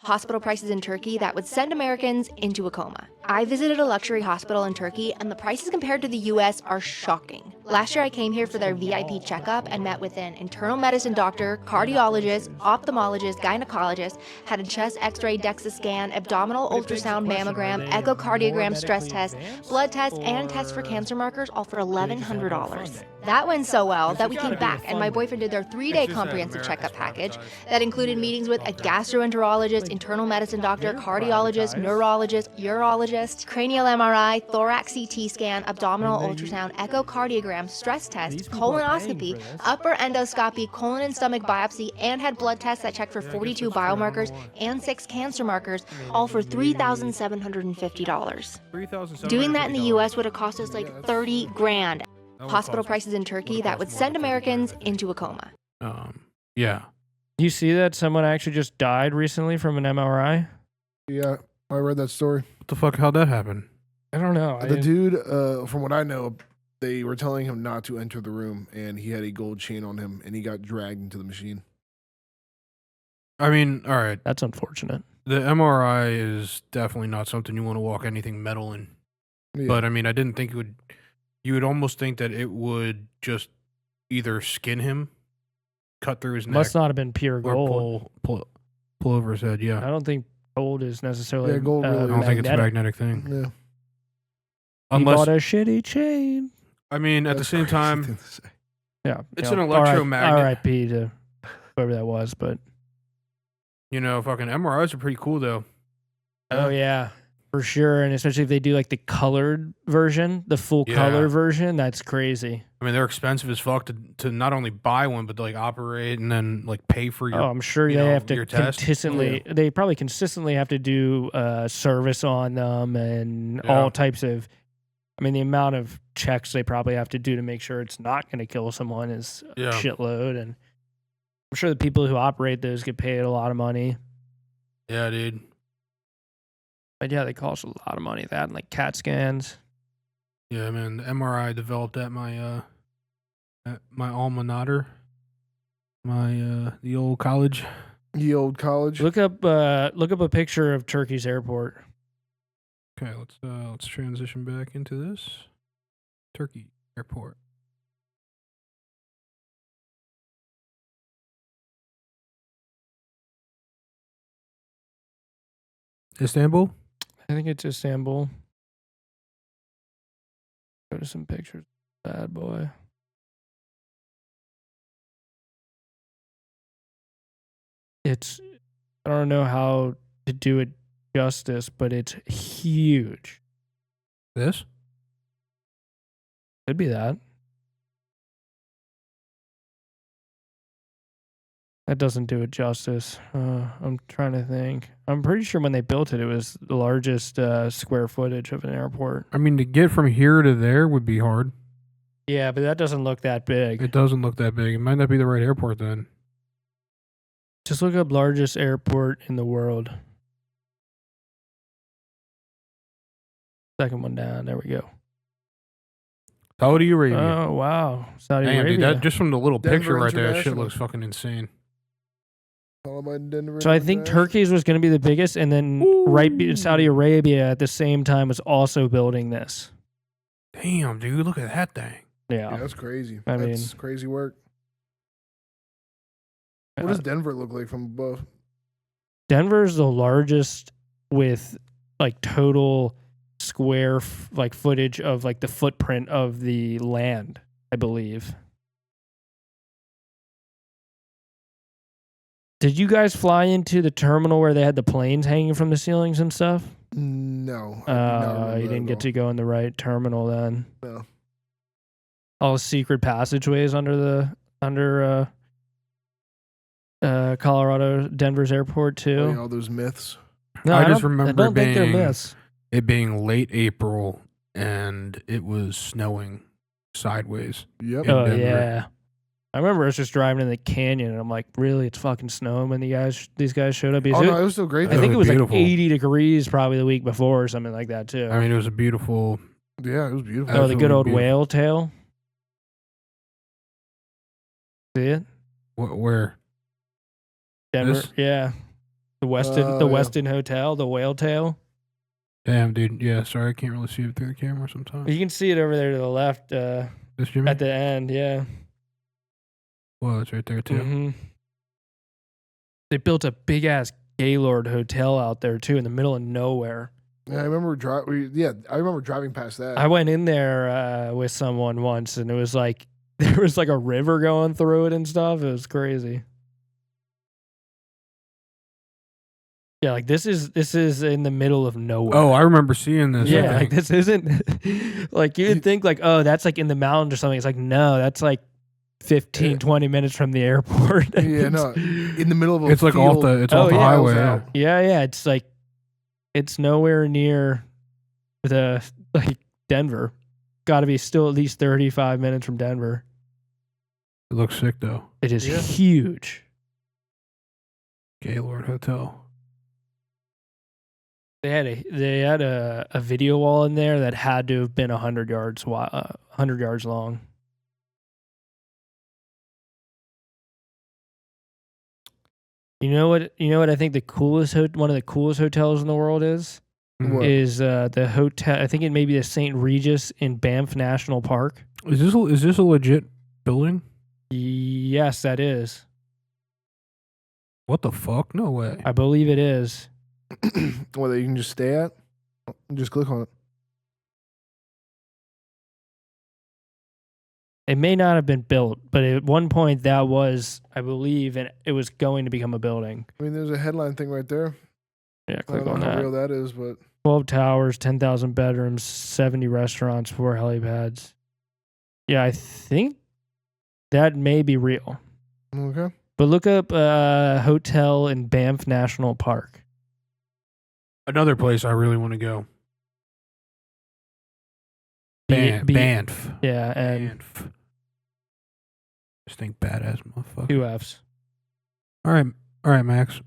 Hospital prices in Turkey that would send Americans into a coma. I visited a luxury hospital in Turkey, and the prices compared to the U.S. are shocking. Last year, I came here for their VIP checkup and met with an internal medicine doctor, cardiologist, ophthalmologist, gynecologist, had a chest x-ray, DEXA scan, abdominal ultrasound, mammogram, echocardiogram, stress test, blood test, and test for cancer markers, all for $1,100. That went so well that we gotta came be the back and fun my one. boyfriend did their 3-day It's just that comprehensive America's checkup package privatized. that included meetings with a gastroenterologist, internal medicine doctor, cardiologist, privatized. neurologist, urologist, cranial MRI, thorax CT scan, abdominal And then ultrasound, echocardiogram, stress These test, people are paying colonoscopy, for this. upper endoscopy, colon and stomach biopsy, and had blood tests that checked for 42 biomarkers and 6 cancer markers, all for $3,750. Doing that in the US would have cost us like 30 grand. Hospital prices in Turkey that would send Americans into a coma. Yeah. You see that someone actually just died recently from an MRI? Yeah, I read that story. What the fuck? How'd that happen? I don't know. The dude, from what I know, they were telling him not to enter the room, and he had a gold chain on him, and he got dragged into the machine. I mean, all right. That's unfortunate. The MRI is definitely not something you want to walk anything metal in. Yeah. But I mean, I didn't think it would. You would almost think that it would just either skin him, cut through his neck, Must not have been pure or gold. pull over his head. Yeah. I don't think gold is necessarily. Yeah, gold really I don't think it's a magnetic thing. Yeah. He Unless, bought a shitty chain. I mean, at the That's same crazy time, thing to say. Yeah, It's you know, an electromagnet. R.I.P. to whoever that was, but fucking MRIs are pretty cool though. oh yeah, for sure, and especially if they do like the colored version, the full Yeah. color version, that's crazy. I mean, they're expensive as fuck to not only buy one, but to like operate and then like pay for your. Oh, I'm sure you they know, have to your test. consistently. They probably consistently have to do service on them and Yeah. all types of. I mean, the amount of checks they probably have to do to make sure it's not going to kill someone is a Yeah. shitload, and I'm sure the people who operate those get paid a lot of money. Yeah, dude. But yeah, they cost a lot of money. That and like CAT scans. Yeah, man. The MRI developed at my alma mater, the old college. Ye old college. Look up a picture of Turkey's airport. Okay, let's transition back into this. Turkey airport. Istanbul? I think it's Istanbul. Go to some pictures. Bad boy. It's, I don't know how to do it justice, but it's huge. This? Could be that. That doesn't do it justice. I'm trying to think. I'm pretty sure when they built it, it was the largest square footage of an airport. I mean, to get from here to there would be hard. Yeah, but that doesn't look that big. It doesn't look that big. It might not be the right airport then. Just look up largest airport in the world. Second one down. There we go. Saudi Arabia. Oh, wow. Saudi Damn, Arabia. dude, that just from the little Denver picture right there, that shit International. looks fucking insane. So I think Turkey's was going to be the biggest, and then Saudi Arabia at the same time was also building this. Damn, dude, look at that thing. Yeah. Yeah, that's crazy. I That's mean- crazy work. What does Denver look like from above? Denver's the largest with like total square footage of like the footprint of the land, I believe. Did you guys fly into the terminal where they had the planes hanging from the ceilings and stuff? No. I do not remember You that didn't at get all. to go in the right terminal then. No. All the secret passageways under Colorado, Denver's airport too. Oh, yeah, all those myths. No, I just don't- remember I don't think they're being- myths. It being late April and it was snowing sideways. Yep. in Oh Denver. yeah, I remember us just driving in the canyon, and I'm like, really, it's fucking snowing when these guys showed up. Because Oh, no, it was still great. I though. think it was beautiful. like 80 degrees probably the week before or something like that too. I mean, it was a beautiful. Yeah, it was beautiful. Oh, the good absolutely old beautiful. whale tail. See it? Where? Denver. This? Yeah. The Westin, Oh, the yeah. Westin Hotel, the whale tail. Damn, dude. Yeah, sorry, I can't really see it through the camera sometimes. You can see it over there to the left This Jimmy? at the end. Yeah. Well, it's right there too. Mhm. They built a big ass Gaylord hotel out there too in the middle of nowhere. Yeah, I remember driving past that. I went in there with someone once, and it was like there was like a river going through it and stuff. It was crazy. Yeah, like this is in the middle of nowhere. Oh, I remember seeing this. yeah, like this isn't like you'd think like, oh, that's like in the mountains or something. It's like, no, that's like 15, 20 minutes from the airport. Yeah, no, in the middle of a It's like field. off the highway. Yeah. Yeah. It's like it's nowhere near the like Denver. Got to be still at least 35 minutes from Denver. It looks sick though. It is huge. Gaylord Hotel. They had a video wall in there that had to have been 100 yards long. You know what I think one of the coolest hotels in the world is? What? Is the hotel, I think it may be the St. Regis in Banff National Park. Is this a legit building? Yes, that is. What the fuck? No way. I believe it is. What, that you can just stay at? Just click on it. It may not have been built, but at one point that was, I believe, and it was going to become a building. I mean, there's a headline thing right there. Yeah, I click don't on know how that. real that is, but 12 towers, 10,000 bedrooms, 70 restaurants, 4 helipads. Yeah, I think that may be real. okay. But look up hotel in Banff National Park. Another place I really want to go. Banff. Yeah, and Banff. Just think badass motherfucker. 2 Fs. All right, Max.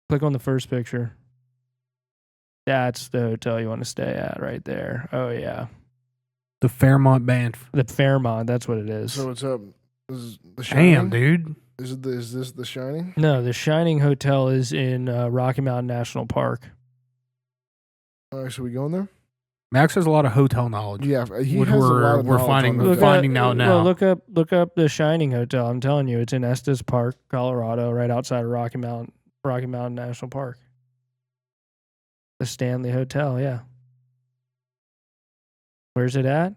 Click on the first picture. That's the hotel you want to stay at right there. Oh, yeah. The Fairmont Banff. The Fairmont, that's what it is. So what's up? Is the Shining? Damn, dude. Is this The Shining? No, the Shining Hotel is in Rocky Mountain National Park. All right, should we go in there? Max has a lot of hotel knowledge. Yeah, he Which has a lot of we're knowledge finding- on We're that. finding out now. Well, look up the Shining Hotel. I'm telling you, it's in Estes Park, Colorado, right outside of Rocky Mountain National Park. The Stanley Hotel, yeah. Where's it at?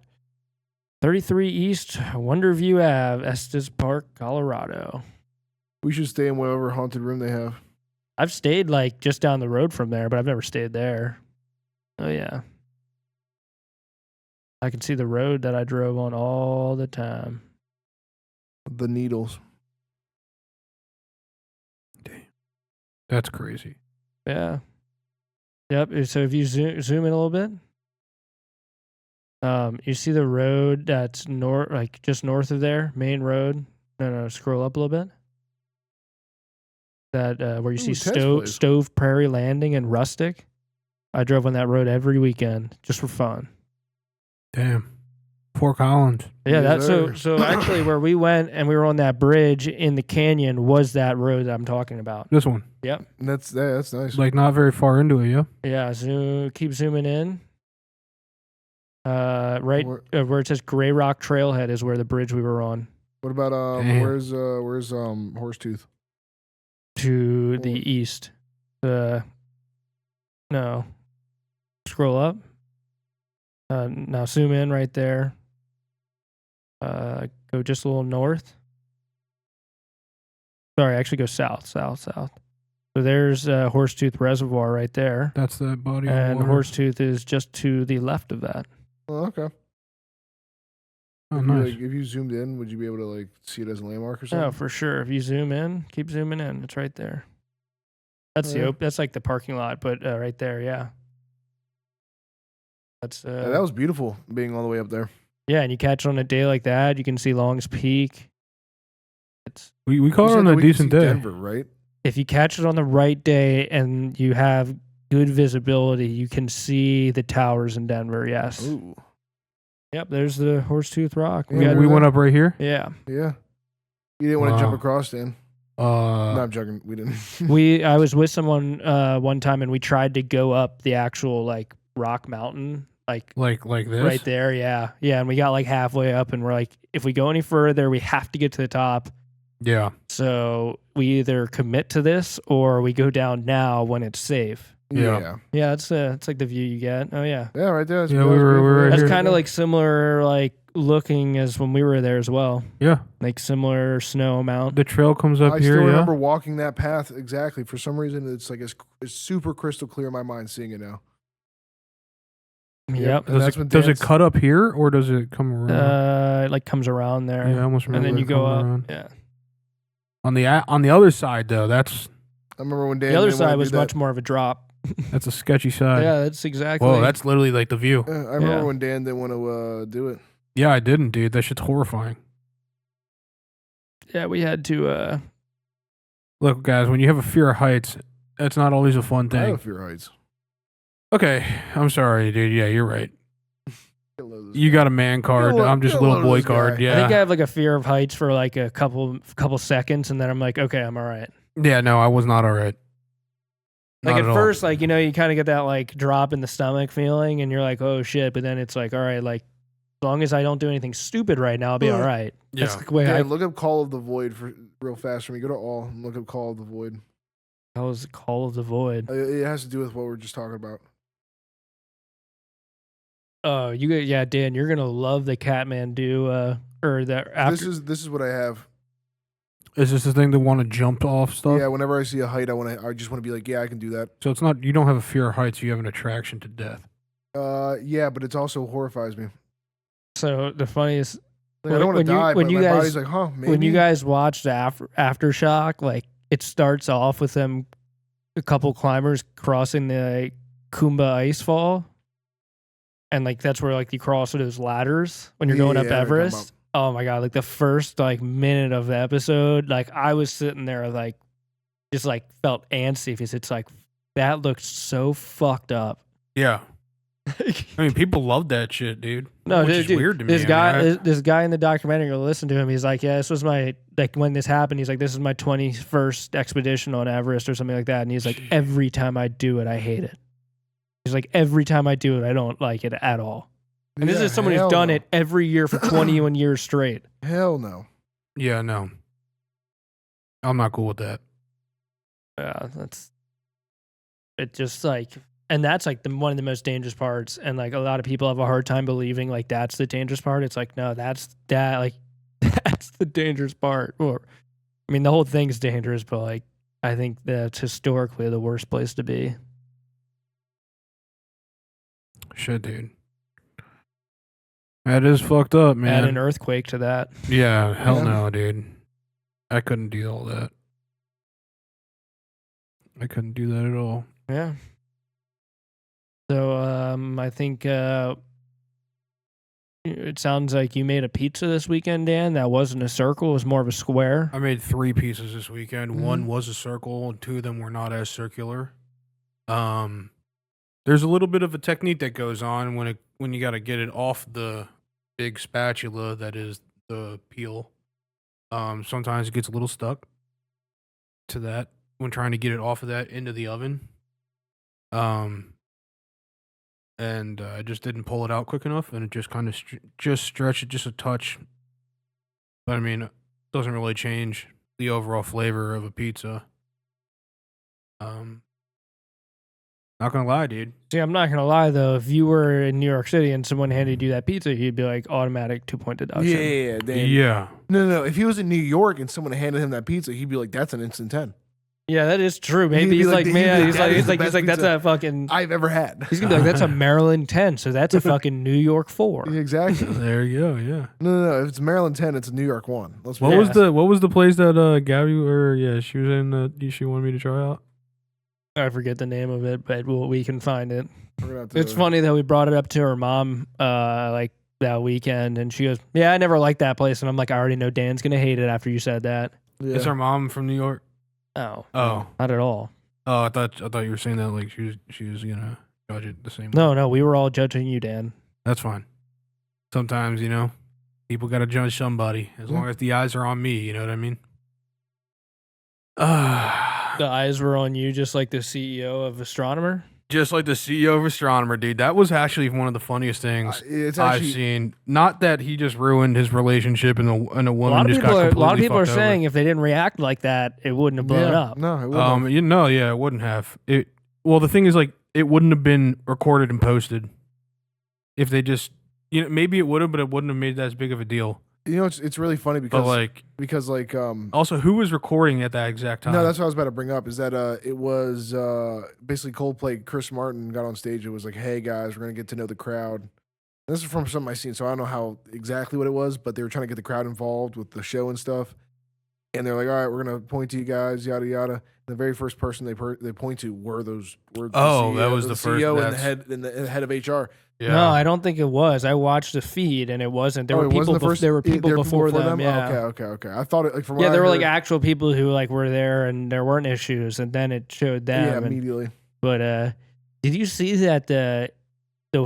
33 East Wonderview Ave, Estes Park, Colorado. We should stay in whatever haunted room they have. I've stayed like just down the road from there, but I've never stayed there. Oh yeah. I can see the road that I drove on all the time. The Needles. That's crazy. Yeah. Yep. So if you zoom in a little bit, you see the road that's just north of there, main road. No, scroll up a little bit. That where you see Ted's place. Stove Prairie Landing and Rustic. I drove on that road every weekend just for fun. Damn. Fort Collins. Yeah, Yes, so actually where we went and we were on that bridge in the canyon was that road that I'm talking about. This one. Yep. That's nice. Like not very far into it, yeah? Yeah, keep zooming in. Right where it says Gray Rock Trailhead is where the bridge we were on. What about Damn. where's Horsetooth? To the east. No. Scroll up. Now zoom in right there. Go just a little north. Sorry, actually go south. So there's Horsetooth Reservoir right there. That's the body And of water. Horsetooth is just to the left of that. Oh, okay. Oh, if, nice. if you zoomed in, would you be able to like see it as a landmark or Oh, something? for sure. If you zoom in, keep zooming in. It's right there. That's Yeah. that's like the parking lot, but right there, yeah. That's Yeah, that was beautiful being all the way up there. yeah, and you catch it on a day like that, you can see Long's Peak. It's We caught You it said on that a we could decent see day. Denver, right? if you catch it on the right day and you have good visibility, you can see the towers in Denver. Yes. Ooh, Yep. There's the Horsetooth Rock. Yeah, We went up right here. Yeah. yeah. You didn't want to jump Wow. across, Dan. No, I'm joking. We didn't. I was with someone one time and we tried to go up the actual like rock mountain, like like this. right there. Yeah. Yeah. And we got like halfway up and we're like, if we go any further, we have to get to the top. Yeah. So we either commit to this or we go down now when it's safe. Yeah. Yeah, it's like the view you get. Oh yeah. Yeah, right there. Yeah, we were That's here. kind of like similar, like looking as when we were there as well. Yeah. Like similar snow amount. The trail comes up I here. still Yeah. remember walking that path exactly. For some reason, it's like it's super crystal clear in my mind seeing it now. Yep. And that's Does when it, does it Dan's- cut up here or does it come around? It like comes around there. Yeah, I almost and remember then you it go coming up. around. Yeah. On the other side though, that's I remember when Dan. The other didn't wanna side do was that. much more of a drop. a sketchy side. Yeah, that's exactly. Whoa, that's literally like the view. Yeah, I remember Yeah. when Dan didn't want to do it. Yeah, I didn't, dude. That shit's horrifying. Yeah, we had to. Look, guys, when you have a fear of heights, that's not always a fun I thing. have fear of heights. Okay, I'm sorry, dude. Yeah, you're right. You You got a man card. Get a load- I'm just get a a little load of boy this card. guy. Yeah. I think I have like a fear of heights for like a couple seconds, and then I'm like, okay, I'm all right. Yeah, no, I was not all right. Like Not at all. first, like you kind of get that like drop in the stomach feeling, and you're like, oh shit. But then it's like, all right, like as long as I don't do anything stupid right now, I'll be all right. That's Yeah. the way Dan, look up Call of the Void for real fast for me. Go to all and look up Call of the Void. That was Call of the Void. It has to do with what we are just talking about. Oh, yeah, Dan, you're gonna love the Kathmandu or the after. This is what I have. Is this the thing that want to jump off stuff? Yeah, whenever I see a height, I just want to be like, yeah, I can do that. So it's not, you don't have a fear of heights, you have an attraction to death. Yeah, but it also horrifies me. So the funniest Like, I don't want to die, when but you my guys body's like, huh, maybe. when you guys watched Aftershock, like it starts off with them, a couple climbers crossing the Kumba ice fall, and like that's where like you cross with those ladders when you're going up Yeah, I know what you're talking Everest. Oh my god! Like the first like minute of the episode, like I was sitting there like just like felt antsy because it's like that looked so fucked up. Yeah. I mean, people love that shit, dude. No, Which dude, is weird to me. This I guy, mean, this guy in the documentary, you'll listen to him. He's like, yeah, this was my like when this happened. He's like, this is my 21st expedition on Everest or something like that. And he's like, every time I do it, I hate it. He's like, every time I do it, I don't like it at all. And this Yeah, is someone who's hell done no. it every year for 21 years straight. Hell no. yeah, no. I'm not cool with that. Yeah, that's it. Just like, and that's like one of the most dangerous parts. And like a lot of people have a hard time believing like that's the dangerous part. It's like, no, that's like that's the dangerous part. Or, I mean, the whole thing's dangerous, but like I think that's historically the worst place to be. Shit, dude. That is fucked up, man. Add an earthquake to that. Yeah, hell Yeah. no, dude. I couldn't do all that. I couldn't do that at all. Yeah. So I think it sounds like you made a pizza this weekend, Dan. That wasn't a circle; it was more of a square. I made 3 pieces this weekend. Mhm. One was a circle, and 2 of them were not as circular. There's a little bit of a technique that goes on when you got to get it off the big spatula that is the peel. Sometimes it gets a little stuck to that when trying to get it off of that into the oven. And I just didn't pull it out quick enough, and it just kind of just stretched it just a touch. But I mean, it doesn't really change the overall flavor of a pizza. Not gonna lie, dude. See, I'm not gonna lie though. If you were in New York City and someone handed you that pizza, you'd be like automatic 2-point deduction. Yeah, Dan. Yeah. No. If he was in New York and someone handed him that pizza, he'd be like, that's an instant 10. Yeah, that is true. Maybe be he's like- like, he'd be man, like, he's "That is the like, best that's pizza a fucking. I've ever had. He's gonna be like, that's a Maryland 10, so that's a fucking New York 4. Exactly. There you go. Yeah. No. If it's Maryland 10, it's a New York 1. Let's be What honest. was the place that Gabby she was in she wanted me to try out? I forget the name of it, but we can find it. We're gonna have to- It's funny that we brought it up to her mom like that weekend, and she goes, "Yeah, I never liked that place." And I'm like, "I already know Dan's gonna hate it after you said that." Yeah. Is her mom from New York? Oh, Oh. not at all. Oh, I thought you were saying that like she was gonna judge it the same way. No, we were all judging you, Dan. That's fine. Sometimes, people gotta judge somebody as long as the eyes are on me, you know what I mean? The eyes were on you, just like the CEO of Astronomer. Just like the CEO of Astronomer, dude. That was actually one of the funniest things it's I've actually, seen. Not that he just ruined his relationship and a A woman lot of just people got are, completely fucked over. saying if they didn't react like that, it wouldn't have blown up. No, it wouldn't. It wouldn't have. Well, the thing is, like, it wouldn't have been recorded and posted if they just, maybe it would have, but it wouldn't have made that as big of a deal. It's really funny because also, who was recording at that exact time? No, that's what I was about to bring up. Is that it was basically Coldplay. Chris Martin got on stage. It was like, "Hey guys, we're gonna get to know the crowd." And this is from something I seen, so I don't know how exactly what it was, but they were trying to get the crowd involved with the show and stuff. And they're like, "All right, we're gonna point to you guys, yada yada." And the very first person they point to were the CEO, that was the first CEO and the head of HR. Yeah. No, I don't think it was. I watched the feed and it wasn't. There were people. There were people before them. Yeah. Okay. I thought it like from there were like actual people who like were there and there weren't issues, and then it showed them. Yeah, immediately. But did you see that the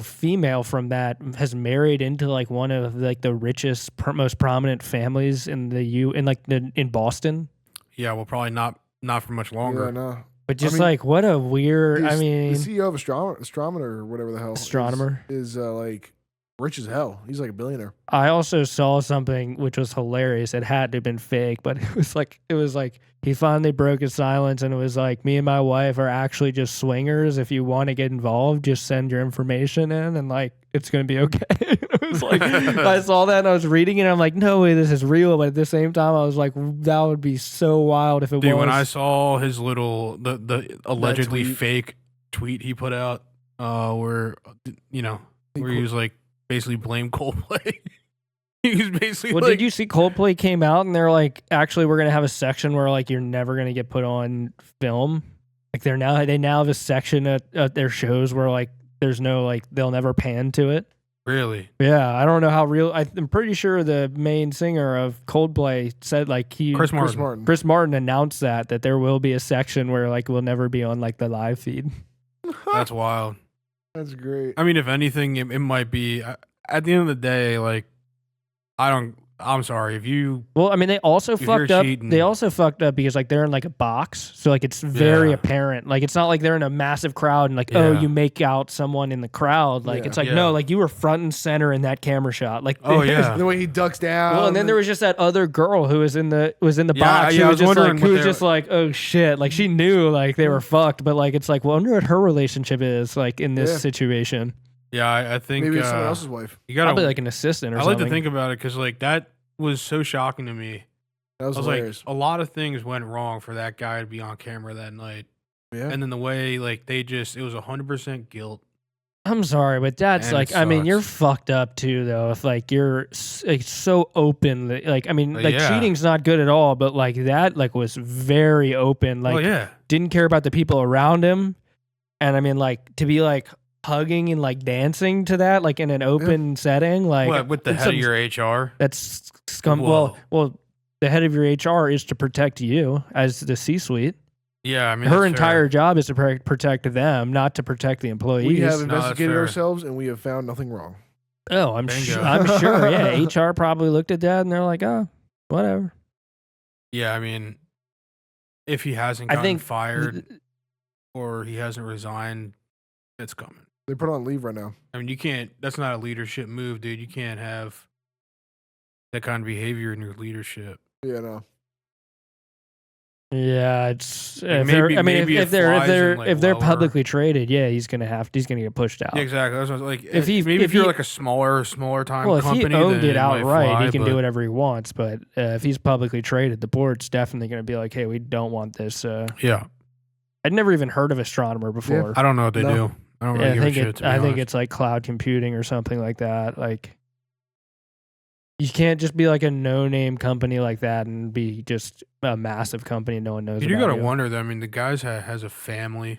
female from that has married into like one of like the richest, most prominent families in in Boston? Yeah, well, probably not for much longer. Yeah, no. But just like what a weird. The CEO of Astronomer or whatever the hell Astronomer is like rich as hell. He's like a billionaire. I also saw something which was hilarious. It had to have been fake, but it was like he finally broke his silence, and it was like, me and my wife are actually just swingers. If you want to get involved, just send your information in, and like it's gonna be okay. It was like I saw that and I was reading it. And I'm like, no way, this is real. But at the same time, I was like, that would be so wild if it was. When I saw his little the allegedly fake tweet he put out, where he was like basically blame Coldplay. He was basically well, like, did you see Coldplay came out and they're like, actually, we're gonna have a section where like you're never gonna get put on film. Like they now have a section at their shows where like there's no like they'll never pan to it. Really? Yeah, I don't know how real. I'm pretty sure the main singer of Coldplay said like Chris Martin. Chris Martin announced that there will be a section where like we'll never be on like the live feed. That's wild. That's great. I mean, if anything, it might be at the end of the day, like. I'm sorry if you. Well, I mean, they also fucked up. Cheating. They also fucked up because like they're in like a box, so like it's very apparent. Like it's not like they're in a massive crowd and like you make out someone in the crowd. Like it's like no, like you were front and center in that camera shot. Like the way he ducks down. Well, and then there was just that other girl who was in the box. Yeah, who was just like oh shit, like she knew like they were fucked, but like it's like wonder what her relationship is like in this situation. Yeah, I think maybe it's someone else's wife. You got probably like an assistant or something. I like to think about it because like that was so shocking to me. That was like a lot of things went wrong for that guy to be on camera that night. Yeah, and then the way like it was 100% guilt. I'm sorry, but that's and like I mean you're fucked up too though. If like you're like so open, like I mean like cheating's not good at all, but like that like was very open. Like didn't care about the people around him, and I mean like to be like. Hugging and like dancing to that like in an open setting like what, with the head of your HR that's scum. Well the head of your HR is to protect you as the C-suite. Yeah, I mean her entire job is to protect them, not to protect the employees. We have investigated ourselves and we have found nothing wrong. Oh, I'm sure. Yeah, HR probably looked at that and they're like, oh, whatever. Yeah, I mean, if he hasn't gotten fired or he hasn't resigned, it's coming. They put on leave right now. I mean, you can't. That's not a leadership move, dude. You can't have that kind of behavior in your leadership. Yeah, no. Yeah, it's. Like if they're publicly traded, yeah, he's gonna get pushed out. Yeah, exactly. That's what I was like. If you're like a smaller time company, if he owned then it outright, fly, he can do whatever he wants. But if he's publicly traded, the board's definitely gonna be like, hey, we don't want this. Yeah. I'd never even heard of Astronomer before. Yeah. I don't know what they do. I don't really give a shit, to be honest. I think it's like cloud computing or something like that. Like, you can't just be like a no-name company like that and be just a massive company no one knows about. You gotta wonder, though. I mean, the guy has a family,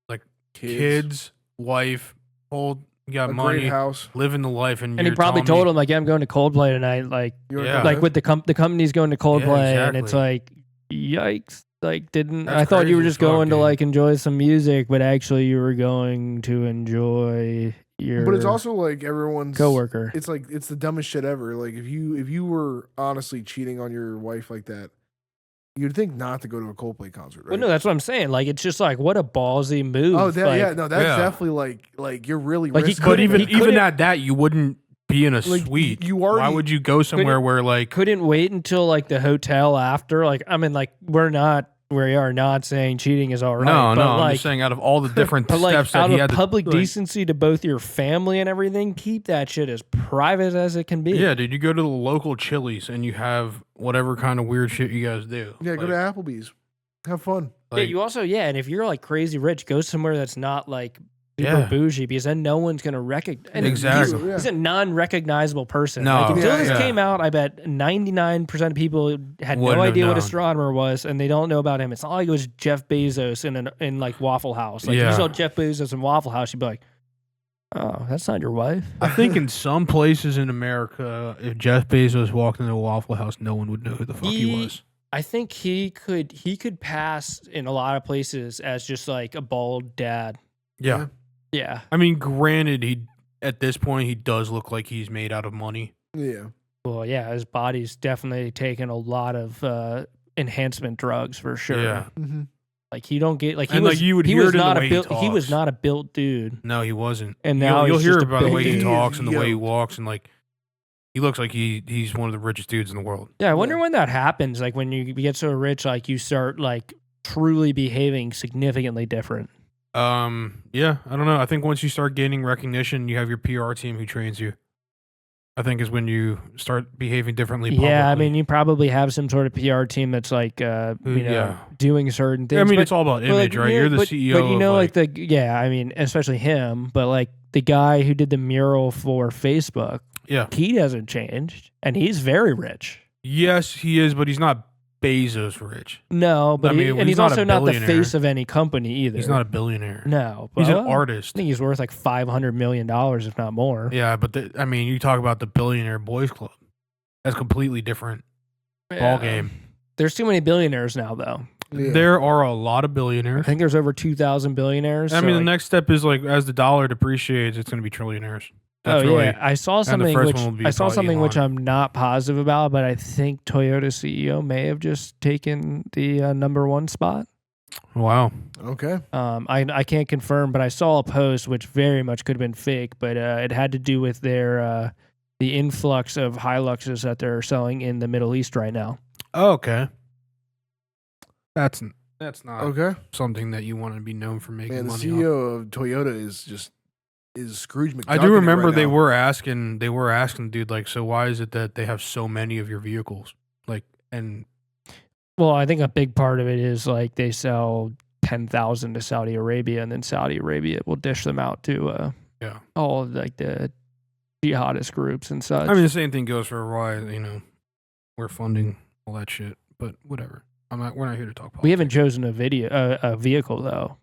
like kids, wife, got money, great house, living the life, and he probably told him like, "Yeah, I'm going to Coldplay tonight." Like, like with the company's going to Coldplay, and it's like, yikes. Like I thought you were just going to like enjoy some music, but actually you were going to enjoy your. But it's also like everyone's coworker. It's like it's the dumbest shit ever. Like if you were honestly cheating on your wife like that, you'd think not to go to a Coldplay concert, right? Well, no, that's what I'm saying. Like it's just like what a ballsy move. Oh, that's definitely like you're really like risking. But even at that, you wouldn't be in a suite. Why would you go somewhere where like couldn't wait until like the hotel after? Like I mean, like we're not where you are. Not saying cheating is all right. No, but I'm just saying out of all the different but like steps that out he of had to public like, decency to both your family and everything, keep that shit as private as it can be. Yeah, dude, you go to the local Chili's and you have whatever kind of weird shit you guys do. Yeah, go to Applebee's. Have fun. Yeah, you also, and if you're like crazy rich, go somewhere that's not like super bougie, because then no one's going to recognize. Exactly. He's a non-recognizable person. No. Like, until this Yeah. came out, I bet 99% of people had Wouldn't no have idea what known. astronomer was, and they don't know about him. It's not like it was Jeff Bezos in like Waffle House. Like, if Yeah. you saw Jeff Bezos in Waffle House, you'd be like, oh, that's not your wife. I think in some places in America, if Jeff Bezos walked into a Waffle House, no one would know who the fuck he was. I think he could pass in a lot of places as just like a bald dad. Yeah. Yeah. I mean, granted, at this point, he does look like he's made out of money. Yeah. Well, yeah, his body's definitely taken a lot of enhancement drugs for sure. Yeah. Mm-hmm. Like he don't get like he And, was like, you would he hear was it in the not a way he built he was talks. not a built dude. No, he wasn't. And now you'll he's hear just it by the way he big- talks and the way he Yo. walks, and like he looks like he's one of the richest dudes in the world. Yeah, I wonder when that happens. Like when you get so rich, like you start like truly behaving significantly different. Yeah, I don't know. I think once you start gaining recognition, you have your PR team who trains you. I think is when you start behaving differently. Publicly. Yeah, I mean, you probably have some sort of PR team that's like, yeah. doing certain things. I mean, but- it's all about but, image, like, right? yeah, You're the but, CEO. But you know, of, I mean, especially him, but like the guy who did the mural for Facebook, yeah, he hasn't changed, and he's very rich. yes, he is, but he's not Bezos rich. No, but I mean, and he's he's not a also not the billionaire. face of any company either. He's not a billionaire. No, He's an well, artist. I think he's worth like $500 million, if not more. Yeah, but I mean, you talk about the billionaire boys club. That's completely different ball game. There's too many billionaires now, though. Yeah. There are a lot of I billionaires. think there's over 2,000 billionaires. I so, mean, the like- next step is like as the dollar depreciates, it's going to be trillionaires. That's oh really, yeah, I saw something first which one will be I saw probably something which Elon. I'm not positive about, but I think Toyota CEO may have just taken the number one spot. Wow. Okay. I can't confirm, but I saw a post which very much could have been fake, but it had to do with their the influx of Hiluxes that they're selling in the Middle East right now. Oh, okay. That's not Okay. something that you want to be known for making Man, the money on. CEO of Toyota is Scrooge McDuck. I do in it remember right they now. were asking, dude, like, so why is it that they have so many of your vehicles? Like, and Well, I think a big part of it is like they sell 10,000 to Saudi Arabia, and then Saudi Arabia will dish them out to yeah. all of like the jihadist groups and such. I mean, the same thing goes for why, we're funding all that shit, but whatever. We're not here to talk politics. we haven't chosen a vehicle though.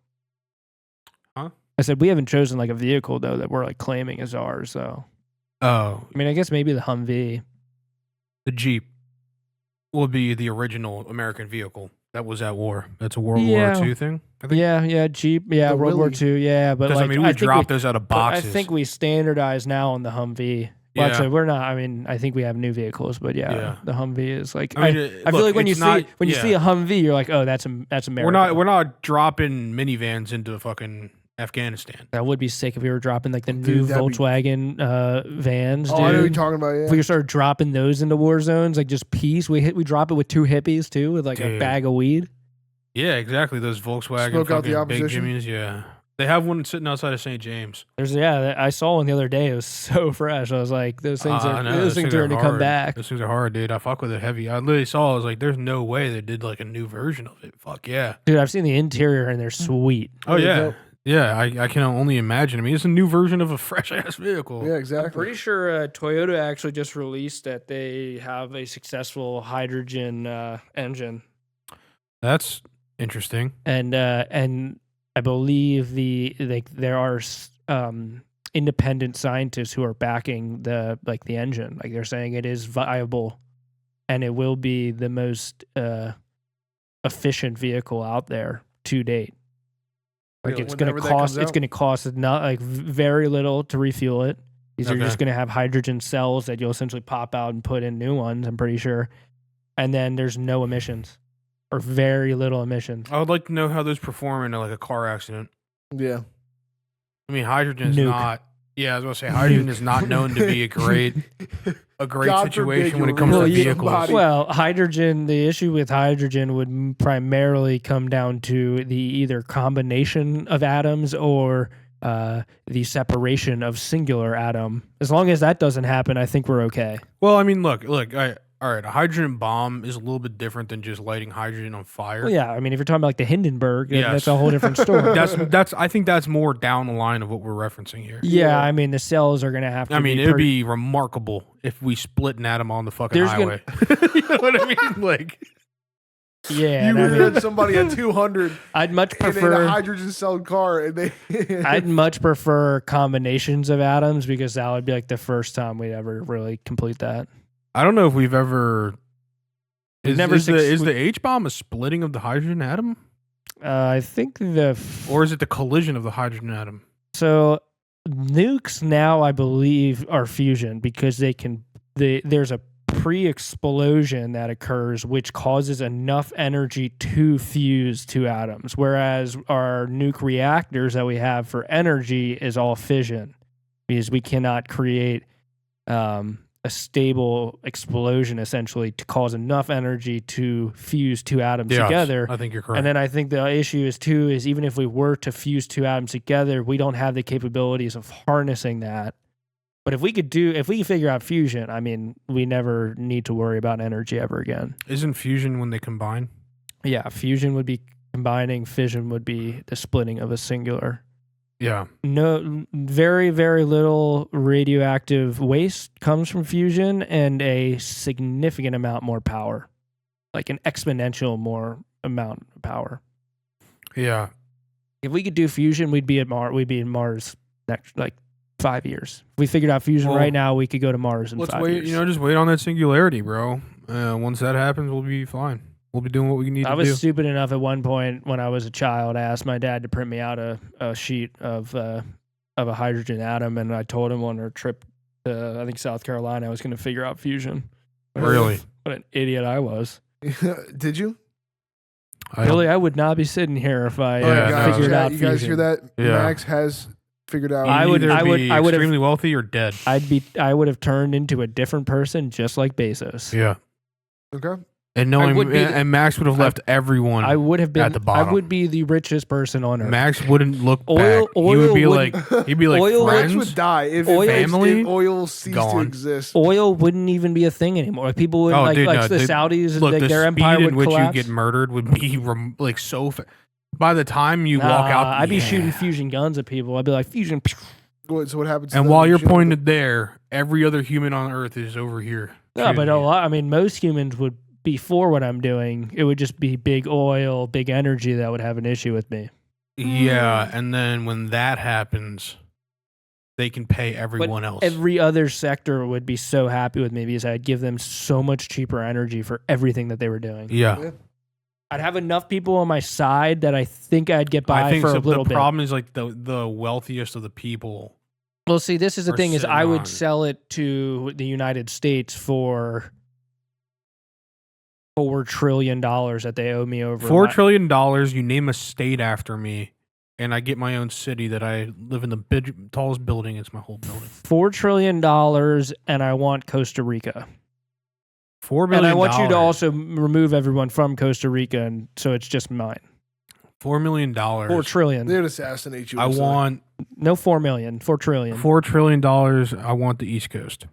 Huh? I said we haven't chosen like a vehicle though that we're like claiming as ours. So Oh, I mean, I guess maybe the Humvee. the Jeep will be the original American vehicle that was at war. That's a World Yeah. War II thing, I think. Yeah, Jeep. Yeah, The World War Willy. II. Yeah, but Because, like I mean, we think dropped those out of but I boxes. think we standardize now on the Humvee. Well, Yeah. actually, we're not. I mean, I think we have new vehicles, but yeah. The Humvee is like. I, I mean, I feel look, like when you it's not- you see a Humvee, you're like, oh, that's America. We're not dropping minivans into fucking Afghanistan. That would be sick if we were dropping like the Dude, new that'd be- Volkswagen vans, Oh, I know what you're dude. talking about. Yeah. If we start dropping those into war zones, like just peace, we drop it with two hippies too, with like a Dude. bag of weed. Yeah, exactly. Those Volkswagen Smoke out the fucking big opposition. Jimmies. Yeah, they have one sitting outside of St. James. I saw one the other day. It was so fresh. I was like, those things I are know, those things are going to come hard. back. Those things are hard, dude. I fuck with it heavy. I literally saw. I was like, "There's no way they did like a new version of it." Fuck yeah. Dude, I've seen the interior and they're sweet. Oh Yeah, yeah, dope. yeah. I can only imagine. I mean, it's a new version of a fresh ass vehicle. Yeah, exactly. I'm pretty sure Toyota actually just released that they have a successful hydrogen engine, That's interesting. and I believe there are independent scientists who are backing the engine. Like they're saying it is viable, and it will be the most efficient vehicle out there to date. Like Really? it's going to Whenever that cost. comes It's out? going to cost not like very little to refuel it. These are Okay. just going to have hydrogen cells that you'll essentially pop out and put in new ones. I'm pretty sure, and then there's no emissions or very little emissions. I would like to know how those perform in like a car accident. Yeah. I mean, hydrogen is Nuke. not. Yeah, I was gonna say hydrogen is not known to be a great a great God situation forbid when you it comes to rear vehicles. somebody. Well, hydrogen, the issue with hydrogen would primarily come down to the either combination of atoms or the separation of singular atom. As long as that doesn't happen, I think we're okay. Well, I mean, look. All right, a hydrogen bomb is a little bit different than just lighting hydrogen on fire. Well, yeah, I mean, if you're talking about like the Hindenburg, then Yes. that's a whole different story. That's. I think that's more down the line of what we're referencing here. Yeah, I mean, the cells are going to have to I mean, be it'd be remarkable if we split an atom on the fucking There's highway. You know what I mean? Like, Yeah, You and I rear mean, somebody at 200 I'd much in a prefer hydrogen cell car, and they. I'd much prefer combinations of atoms because that would be like the first time we'd ever really complete that. I don't know if we've ever. We've Is, never is, the, suc- is the H bomb a splitting of the hydrogen atom, I think or is it the collision of the hydrogen atom? so nukes now I believe are fusion because there's a pre-explosion that occurs which causes enough energy to fuse two atoms, whereas our nuke reactors that we have for energy is all fission because we cannot create a stable explosion essentially to cause enough energy to fuse two atoms Yes, together. I think you're correct. And then I think the issue is too is even if we were to fuse two atoms together, we don't have the capabilities of harnessing that. But if we could figure out fusion, I mean, we never need to worry about energy ever again. Isn't fusion when they combine? Yeah, fusion would be combining, fission would be the splitting of a singular. Yeah. No, very, very little radioactive waste comes from fusion and a significant amount more power, like an exponential more amount of power. Yeah. If we could do fusion, we'd be in Mars next, like 5 years. If we figured out fusion Well, right now, we could go to Mars in Let's 5 wait. years. Just wait on that singularity, bro. Once that happens, we'll be fine. We'll be doing what we need I to was do. stupid enough at one point when I was a child. I asked my dad to print me out a sheet of a hydrogen atom, and I told him on our trip to I think South Carolina I was going to figure out fusion. Really? What an idiot I was. Did you? Billy, I would not be sitting here if I no, figured out You fusion. guys hear that? Yeah. Max has figured out. I would- Either I would- be I would have- extremely wealthy or dead. I would have turned into a different person just like Bezos. Yeah. Okay. And knowing, would be- and Max would have left everyone. I would have been At the bottom. I would be the richest person on earth. Max wouldn't look Oil- back. He would oil be wouldn't- like, he'd be like oil- Max friends. would die if Family? if oil ceased to Gone. exist. Oil wouldn't even be a thing anymore. Like, people would Oh, like dude, like no, the the- Saudis Look, like the their speed empire in would which collapse. you get murdered would be like so. By the time you walk out, I'd be yeah. shooting fusion guns at people. I'd be like fusion. So what happens? to And them? while You you're shoot them? pointed there, every other human on Earth is over here. Yeah, shooting but a you. lot. I mean, most humans would before what I'm doing. It would just be big oil, big energy that would have an issue with me. Yeah, and then when that happens, they can pay everyone else. Every other sector would be so happy with me because I'd give them so much cheaper energy for everything that they were doing. Yeah. I'd have enough people on my side that I think I'd get by I think for so. a little The bit. problem is like the wealthiest of the people. Well, see, this is the are thing: is sitting I would on- sell it to the United States for $4 trillion that they owe me over $4 my- trillion. You name a state after me, and I get my own city that I live in the tallest building. It's my whole building. $4 trillion, and I want Costa Rica. $4 billion. And I want you to also remove everyone from Costa Rica, and so it's just mine. $4 million. $4 trillion. They would assassinate you. I instantly. want No 4 million. 4 trillion. $4 trillion. I want the East Coast.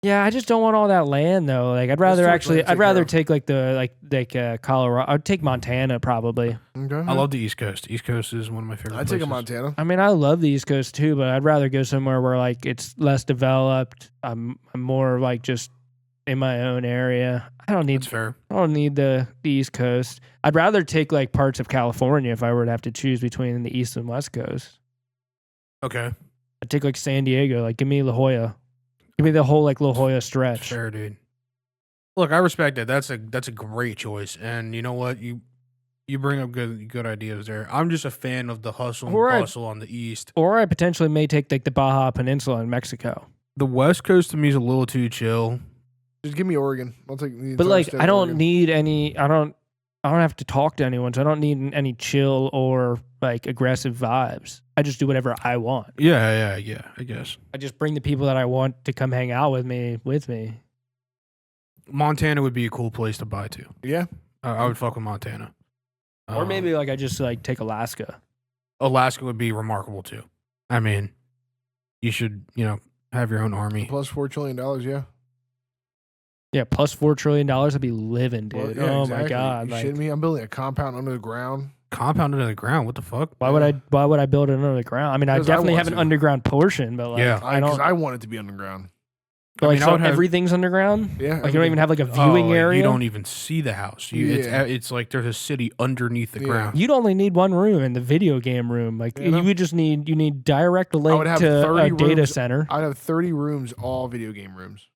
Yeah, I just don't want all that land though. Like I'd rather too much actually, land to I'd take rather care of. take like the Colorado. I'd take Montana probably. Okay. I love the East Coast. East Coast is one of my favorite I'd take a places. Montana. I mean, I love the East Coast too, but I'd rather go somewhere where like it's less developed. I'm more like just in my own area. I don't need That's fair. the East Coast. I'd rather take like parts of California if I were to have to choose between the East and West Coast. Okay. I'd take like San Diego. Like give me La Jolla. Give me the whole like La Jolla stretch. Fair, dude. Look, I respect it. That's a great choice. And you know what? You bring up good ideas there. I'm just a fan of the hustle and Or I- bustle on the East. Or I potentially may take like the Baja Peninsula in Mexico. The West Coast to me is a little too chill. Just give me Oregon. I'll take the But entire like state I of don't Oregon. need any. I don't. I don't have to talk to anyone, so I don't need any chill or like aggressive vibes. I just do whatever I want. Yeah, I guess. I just bring the people that I want to come hang out with me. Montana would be a cool place to buy to. Yeah. I would fuck with Montana. Or maybe like I just like take Alaska. Alaska would be remarkable too. I mean, you should, have your own army. Plus $4 trillion, yeah. Yeah, plus $4 trillion, I'd be living, dude. Well, yeah, oh exactly. my god! You Like, shitting me? I'm building a compound under the ground. Compound under the ground? What the fuck? why would I build it under the ground? I mean, I Because I definitely want have an to. underground portion, but like, Yeah. I Because don't. I want it to be underground. But, like, I so would have- everything's underground. Yeah. Like you don't even have like a viewing area. You don't even see the house. Yeah. It's like there's a city underneath the Yeah. ground. You'd only need one room in the video game room. Like Yeah. you would just need direct link would have to 30 a data rooms. center. I'd have 30 rooms, all video game rooms.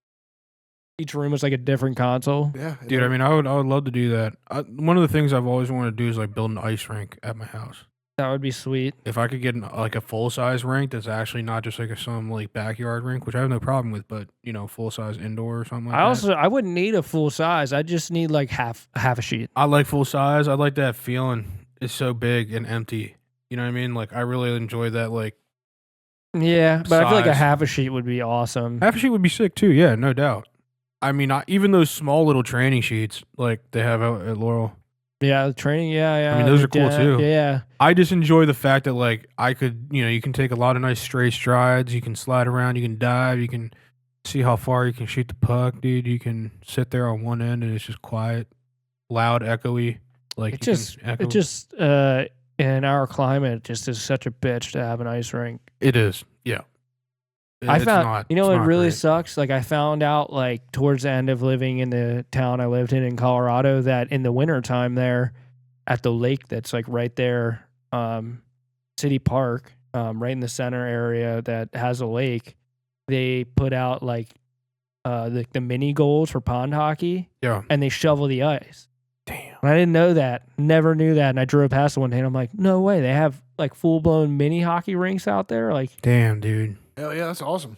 Each room was like a different console. Yeah. Dude, I mean, I would love to do that. One of the things I've always wanted to do is like build an ice rink at my house. That would be sweet. If I could get like a full size rink that's actually not just like some like backyard rink, which I have no problem with, but full size indoor or something like that. I wouldn't need a full size. I just need like half a sheet. I like full size. I like that feeling. It's so big and empty. You know what I mean? Like I really enjoy that. Like Yeah, but I feel like a size. half a sheet would be awesome. half a sheet would be sick too. Yeah, no doubt. I mean, even those small little training sheets like they have out at Laurel. Yeah, the training. Yeah. I mean, those are cool, too. Yeah. I just enjoy the fact that like I could, you can take a lot of nice straight strides. You can slide around. You can dive. You can see how far you can shoot the puck, dude. You can sit there on one end and it's just quiet, loud, echoey. Like It just in our climate, it just is such a bitch to have an ice rink. it is. Yeah. I It's found, not- you know, it's what not really great. sucks. Like I found out like towards the end of living in the town I lived in Colorado that in the wintertime there at the lake that's like right there, City Park, right in the center area that has a lake, they put out like the mini goals for pond hockey. Yeah. And they shovel the ice. Damn. And I didn't know that. Never knew that. And I drove past it one day and I'm like, no way. They have like full blown mini hockey rinks out there. Like, Damn, dude. Hell yeah, that's awesome.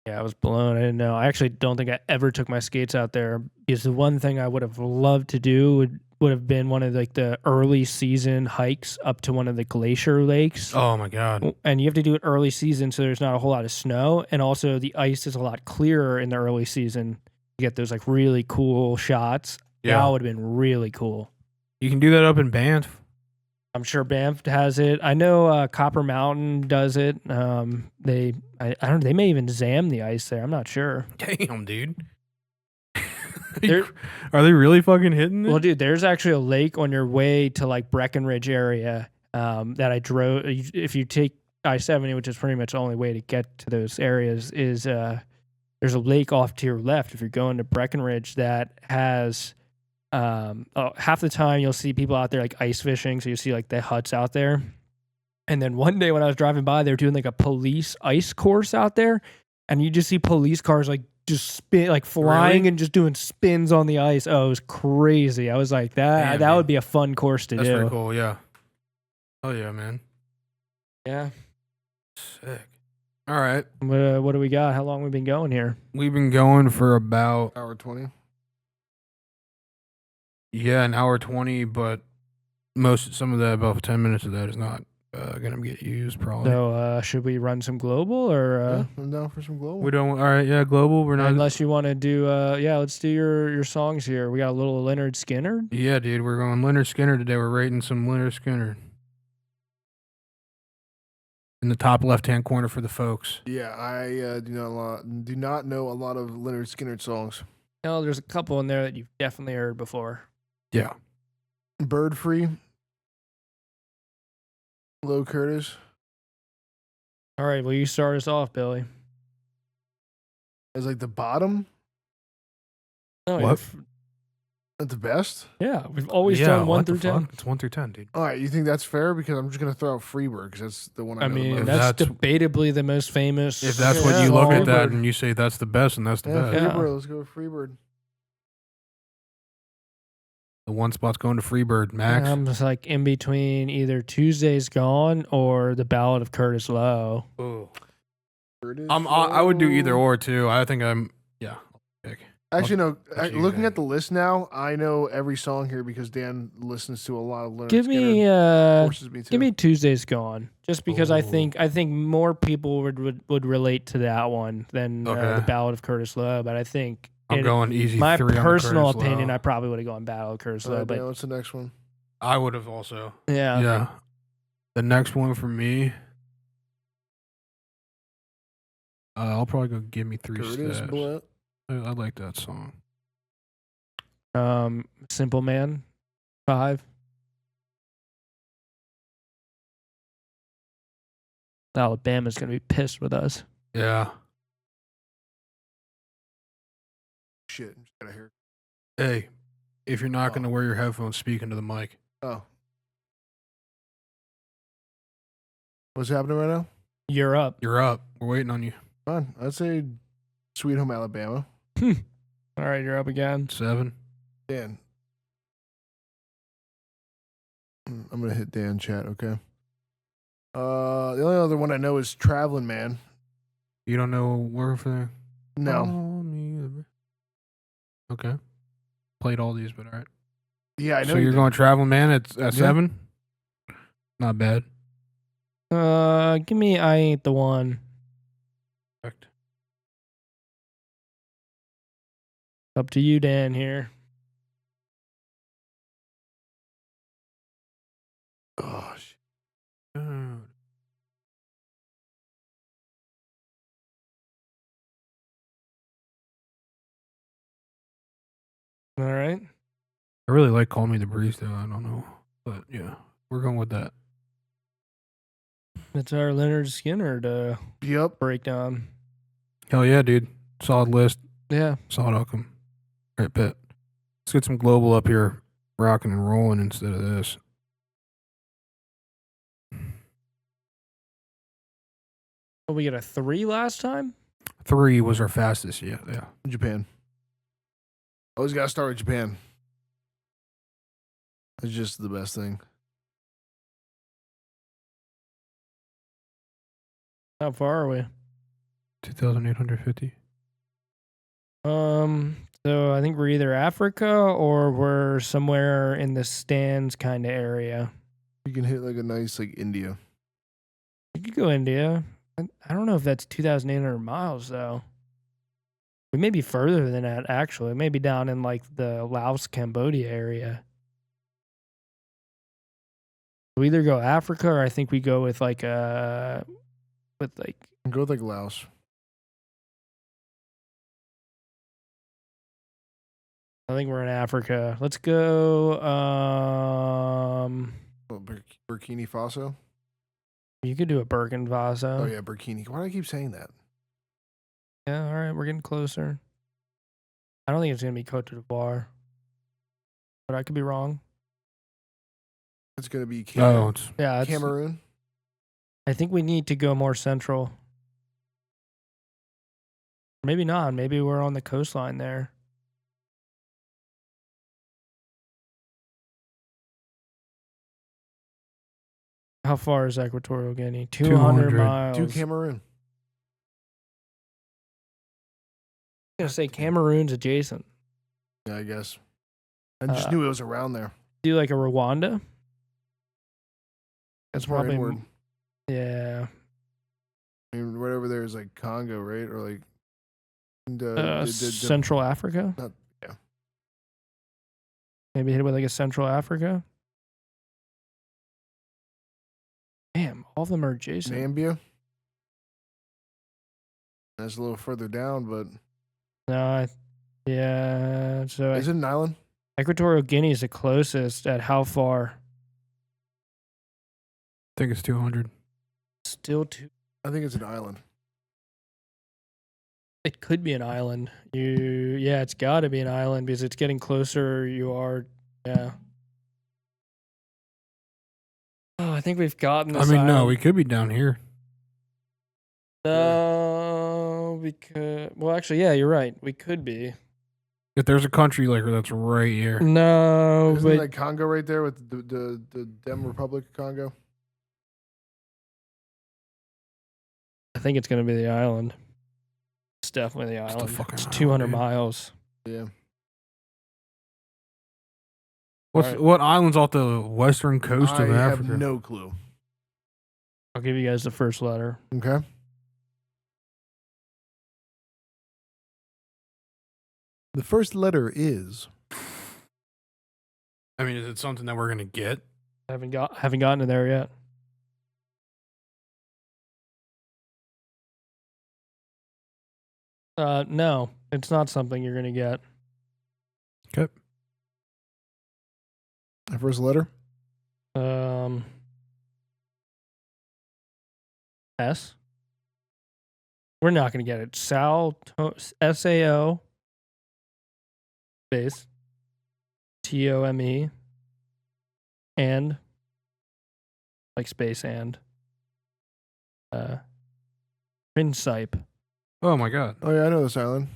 yeah, I was blown. I didn't know. I actually don't think I ever took my skates out there because the one thing I would have loved to do would have been one of like the early season hikes up to one of the glacier lakes. Oh my god. And you have to do it early season so there's not a whole lot of snow. And also the ice is a lot clearer in the early season. You get those like really cool shots. Yeah. That would have been really cool. You can do that up in Banff. I'm sure Banff has it. I know Copper Mountain does it. I don't know. They may even zam the ice there. I'm not sure. Damn, dude. There- Are they really fucking hitting it? Well, dude, there's actually a lake on your way to like Breckenridge area that I drove. If you take I-70, which is pretty much the only way to get to those areas, is there's a lake off to your left if you're going to Breckenridge that has half the time you'll see people out there like ice fishing. So you see like the huts out there. And then one day when I was driving by, they were doing like a police ice course out there. And you just see police cars like just spin, like flying Really? and just doing spins on the ice. Oh, it was crazy. I was like, that Damn, would man. be a fun course to That's do. pretty cool, yeah. Oh yeah, man. Yeah. Sick. All right. What do we got? How long we been going here? We've been going for about Hour 20. an hour 20, but some of that, about 10 minutes of that is not gonna get used probably. So should we run some global or Yeah, I'm down for some global. We don't. All right, yeah, global. We're not. unless you want to do let's do your songs here. We got a little Leonard Skinner. Yeah, dude, we're going Leonard Skinner today. We're rating some Leonard Skinner in the top left-hand corner for the folks. Yeah, I do not know a lot of Leonard Skinner songs. No, there's a couple in there that you've definitely heard before. Yeah. Bird Free. Low Curtis. All right, well, you start us off, Billy. As like the bottom. No, What? At the best. Yeah, we've always Yeah, done 1 what the through 10. fuck? It's 1 through 10, dude. All right, you think that's fair? Because I'm just gonna throw out Freebird because that's the one I I know mean, the most. that's that's- debatably the most famous. If that's what Yeah, you look well, at that Freebird. and you say that's the best, and that's the Yeah, best. Yeah. Freebird. Let's go with Freebird. The one spot's going to Freebird, Max. I'm just like in between either Tuesday's Gone or the Ballad of Curtis Lowe. Ooh. Curtis I would do either Lowe. or too. I think I'm. Yeah. I'll pick. Actually, no. Up to you, Looking Dan. at the list now, I know every song here because Dan listens to a lot of Leonard Give me forces me to. give me Tuesday's Gone, just because I Ooh. think more people would relate to that one than the Okay. Ballad of Curtis Lowe. But I think I'm going easy. my 3 on the personal Curtis opinion, Lowe. I probably would have gone Ballad of Curtis Lowe. Dan, But what's the next one? I would have also. yeah, Yeah. The next one for me, I'll probably go Give Me 3 Curtis Steps. Blow. I like that song. Simple Man, 5. Alabama's gonna be pissed with us. Yeah. Shit, I'm just gotta hear. Hey, if you're not Oh. going to wear your headphones, speak into the mic. Oh, what's happening right now? You're up. You're up. We're waiting on you. Fine. I'd say Sweet Home Alabama. All right, you're up again. 7. Dan. I'm gonna hit Dan chat. Okay. The only other one I know is Traveling Man. You don't know where for there? No. Okay. Played all these, but all right. Yeah, I know. So you're going Traveling Man at Yeah. 7? Not bad. Give me I Ain't the One. Correct. Up to you, Dan. Here. Oh, shit. All right. I really like Call Me the Breeze, though. I don't know. But yeah, we're going with that. It's our Leonard Skinner Yep. breakdown. Hell yeah, dude. Solid list. Yeah. Solid outcome. All right, bet. Let's get some global up here, rocking and rolling instead of this. Oh, we got a 3 last time? 3 was our fastest. Yeah. Japan. Always gotta start with Japan. It's just the best thing. How far are we? 2,850. So I think we're either Africa or we're somewhere in the stands kind of area. You can hit like a nice like India. We could go India. I don't know if that's 2,800 miles though. We may be further than that actually. Maybe down in like the Laos, Cambodia area. We either go Africa or I think we go with like Go with like Laos. I think we're in Africa. Let's go. Burkina Faso. You could do a Burkina Faso. Oh yeah, Burkini. Why do I keep saying that? Yeah, all right, we're getting closer. I don't think it's gonna be Cote d'Ivoire, but I could be wrong. It's gonna be Yeah, it's, Cameroon. I think we need to go more central. Maybe not. Maybe we're on the coastline there. How far is Equatorial Guinea? 200 miles. Do Cameroon. I'm gonna say Cameroon's adjacent. Yeah, I guess. I just knew it was around there. Do like a Rwanda? That's more probably inward. Yeah. I mean, right over there is like Congo, right? Or like Central Africa? Yeah. Maybe hit it with like a Central Africa? Damn, all of them are adjacent. Zambia. That's a little further down, but No, yeah. So is it an island? Equatorial Guinea is the closest. At how far? I think it's 200. Still too. I think it's an island. It could be an island. Yeah, it's got to be an island because it's getting closer. You are, yeah. Oh, I think we've gotten this. No, we could be down here. No, we could. Well, actually, yeah, you're right. We could be. If there's a country like that's right here. No, Isn't but like Congo right there with the Dem Republic of Congo? I think it's going to be the island. It's definitely the island. fucking It's island, 200 dude. miles. Yeah. What islands off the western coast I of have Africa? no clue. I'll give you guys the first letter. Okay. The first letter is I mean, is it something that we're gonna get? Haven't gotten to there yet. No, it's not something you're gonna get. Okay. the first letter. S. We're not gonna get it. SAO space TOME and like space and Principe. Oh my god. Oh yeah, I know this island.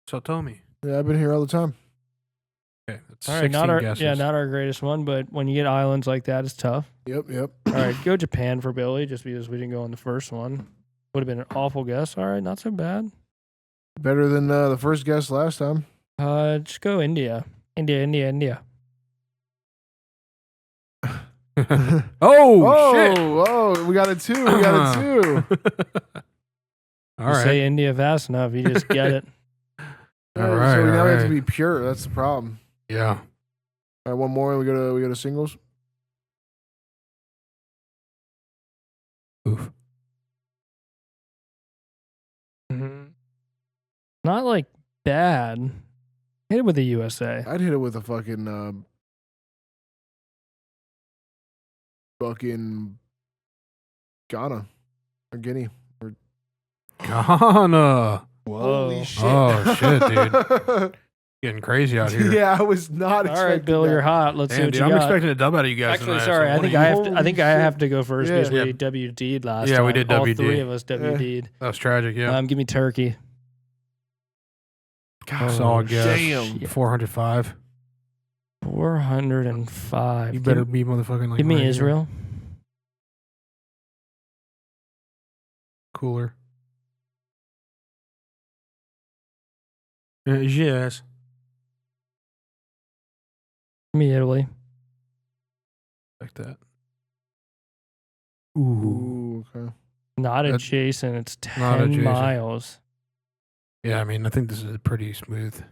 So tell me. Yeah, I've been here all the time. Okay, that's All right, 16 guesses. not our greatest one, but when you get islands like that, it's tough. Yep. All right, go Japan for Billy, just because we didn't go on the first one. Would have been an awful guess. All right, not so bad. Better than the first guess last time. Just go India. India. Oh, shit. Oh, we got a 2. We got a 2. All You right. say India fast enough, you just get it. All right. So now we have to right. be pure. That's the problem. Yeah. All right, one more, and we go to singles. Oof. Not like bad. Hit it with the USA. I'd hit it with a fucking Ghana or Guinea. Ghana. Holy shit! Oh, shit, dude. Getting crazy out here. Yeah, I was not. All expecting right, Bill, that. you're hot. Let's see Damn, what dude, you I'm got. expecting a dub out of you guys. Actually, tonight, sorry. so I what think do you- I have to. I Holy think I shit. have to go first because Yeah. we WD'd last Yeah, time. we did All WD. 3 of us WD'd. That was tragic, yeah. Give me Turkey. God, Solid guess. damn. 405. 405. You better be motherfucking like Give me right here. Israel. Cooler. Yes. Give me Italy. Like that. Ooh, okay. Not That- adjacent. It's Not 10 adjacent. miles. Yeah, I mean, I think this is pretty smooth.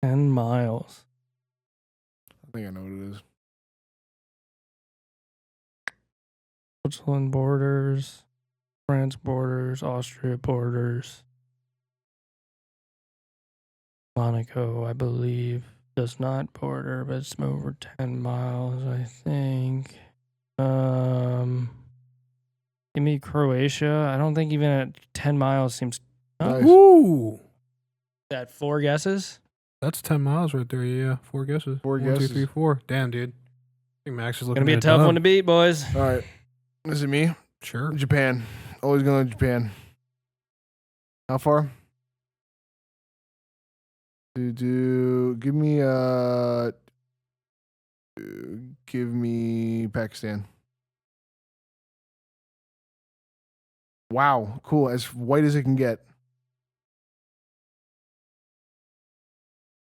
10 miles. I think I know what it is. Switzerland borders. France borders. Austria borders. Monaco, I believe, does not border, but it's over 10 miles, I think. Give me Croatia. I don't think even at 10 miles seems. Nice. Ooh. That 4 guesses? That's 10 miles right there. Yeah, 4 guesses. 4 1, 2, guesses. 3, 4. Damn, dude. I think Max is looking Gonna be a at tough dub. one to beat, boys. All right. This is me. Sure. Japan. Always going to Japan. How far? Give me Pakistan. Wow, cool. As white as it can get.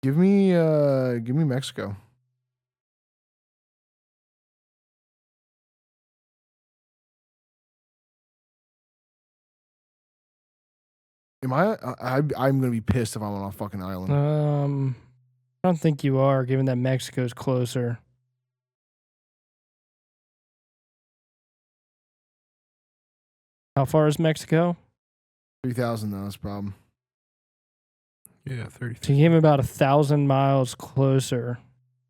Give me Mexico. I'm gonna be pissed if I'm on a fucking island. I don't think you are, given that Mexico's closer. How far is Mexico? 3,000 though, that's the problem. Yeah, 30. So you came about 1,000 miles closer,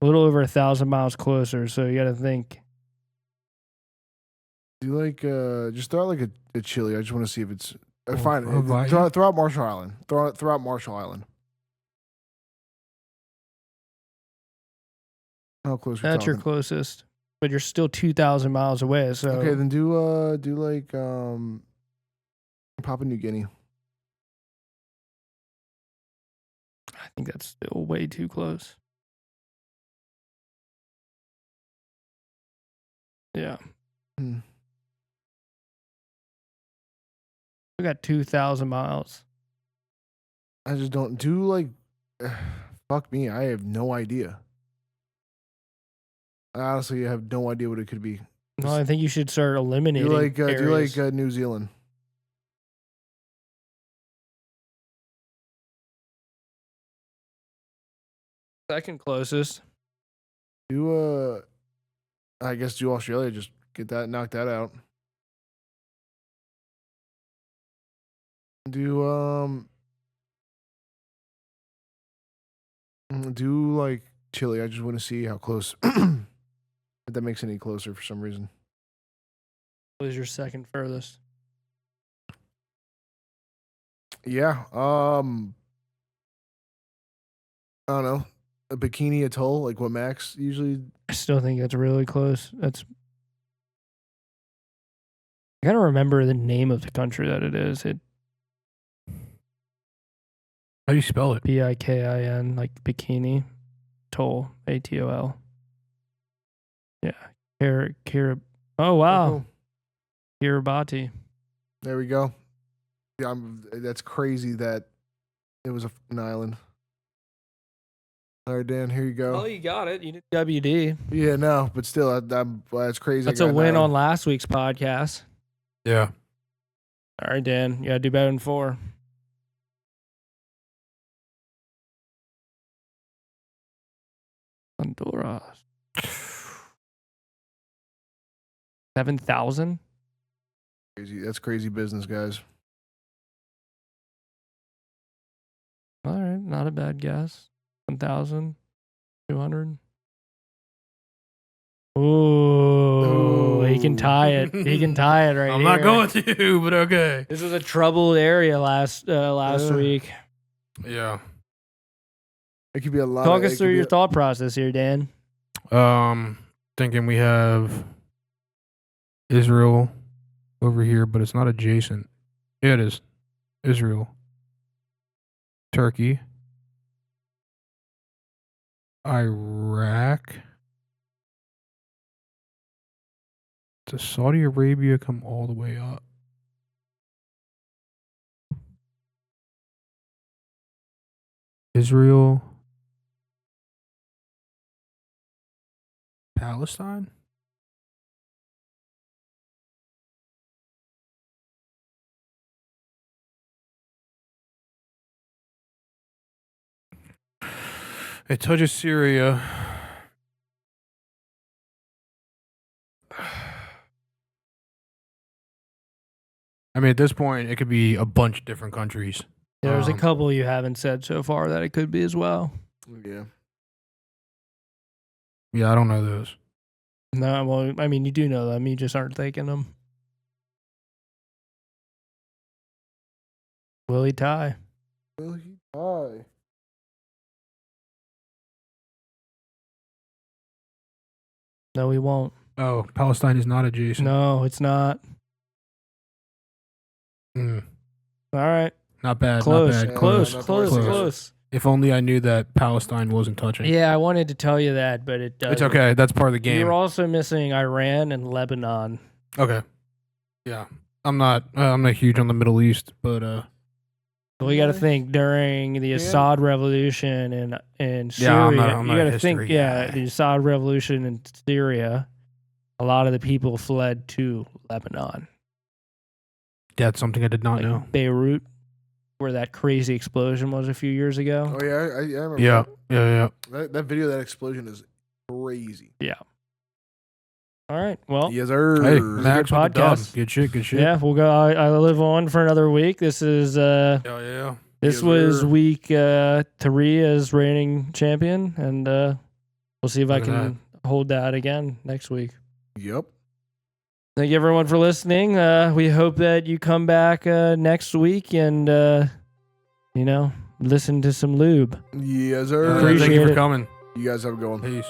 a little over 1,000 miles closer. So you got to think. Do you like just throw out like a Chile? I just want to see if it's fine. Hawaii? Throw out Marshall Island. Throw out Marshall Island. How close? we That's your talking? closest, but you're still 2,000 miles away. So Okay, then do like Papua New Guinea. I think that's still way too close. Yeah. Hmm. We got 2,000 miles. I just don't do like. Fuck me, I have no idea. I honestly have no idea what it could be. No, I think you should start eliminating. Do you areas. like New Zealand? Second closest. Do I guess do Australia. Just knock that out. Do like Chile. I just want to see how close. If that makes any closer for some reason. What was your second furthest? Yeah. I don't know. A Bikini Atoll, like what Max usually. I still think that's really close. I gotta remember the name of the country that it is. How do you spell it? Bikin, like bikini, Atoll, Atol. Yeah, Oh wow, cool. Kiribati. There we go. Yeah, that's crazy that it was an island. All right, Dan, here you go. Oh, you got it. You did WD. Yeah, no, but still, that's crazy. That's a win on last week's podcast. Yeah. All right, Dan. You gotta do better than 4. Honduras. 7,000? Crazy. That's crazy business, guys. All right, not a bad guess. 1,200. Ooh, he can tie it. He can tie it right I'm here. not going to, but okay. This was a troubled area last week. Yeah. It could be a lot. Talk us through your thought process here, Dan. Thinking we have Israel over here, but it's not adjacent. Yeah, it is. Israel. Turkey. Iraq. Does Saudi Arabia come all the way up? Israel. Palestine? It touches Syria. I mean, at this point, it could be a bunch of different countries. Yeah, there's a couple you haven't said so far that it could be as well. Yeah. Yeah, I don't know those. No, well, I mean, you do know them. You just aren't thinking them. Will he tie? Will he die? No, he won't. Oh, Palestine is not adjacent. No, it's not. Mm. All right. Not bad. Close. Not bad. Close. If only I knew that Palestine wasn't touching. Yeah, I wanted to tell you that, but it doesn't. It's okay. That's part of the game. You're also missing Iran and Lebanon. Okay. Yeah. I'm not huge on the Middle East, but Well, you got to think during the Assad revolution in Syria. Yeah, I'm not you got to history think, guy. the Assad revolution in Syria. A lot of the people fled to Lebanon, that's something I did not know. Beirut, where that crazy explosion was a few years ago. Oh yeah, I remember. Yeah. Yeah. That video, that explosion is crazy. Yeah. All right. Well, Yes, sir. Hey, a Max good with the dub. podcast. Good shit. Good shit. yeah, we'll go. I live on for another week. This is Yeah. this Yes, was sir. week 3 as reigning champion, and we'll see if I Look at can hold that again next week. Yep. Thank you everyone for listening. We hope that you come back next week and listen to some lube. Yes, sir. Appreciate Thank you for it. coming. You guys have a good one. Peace.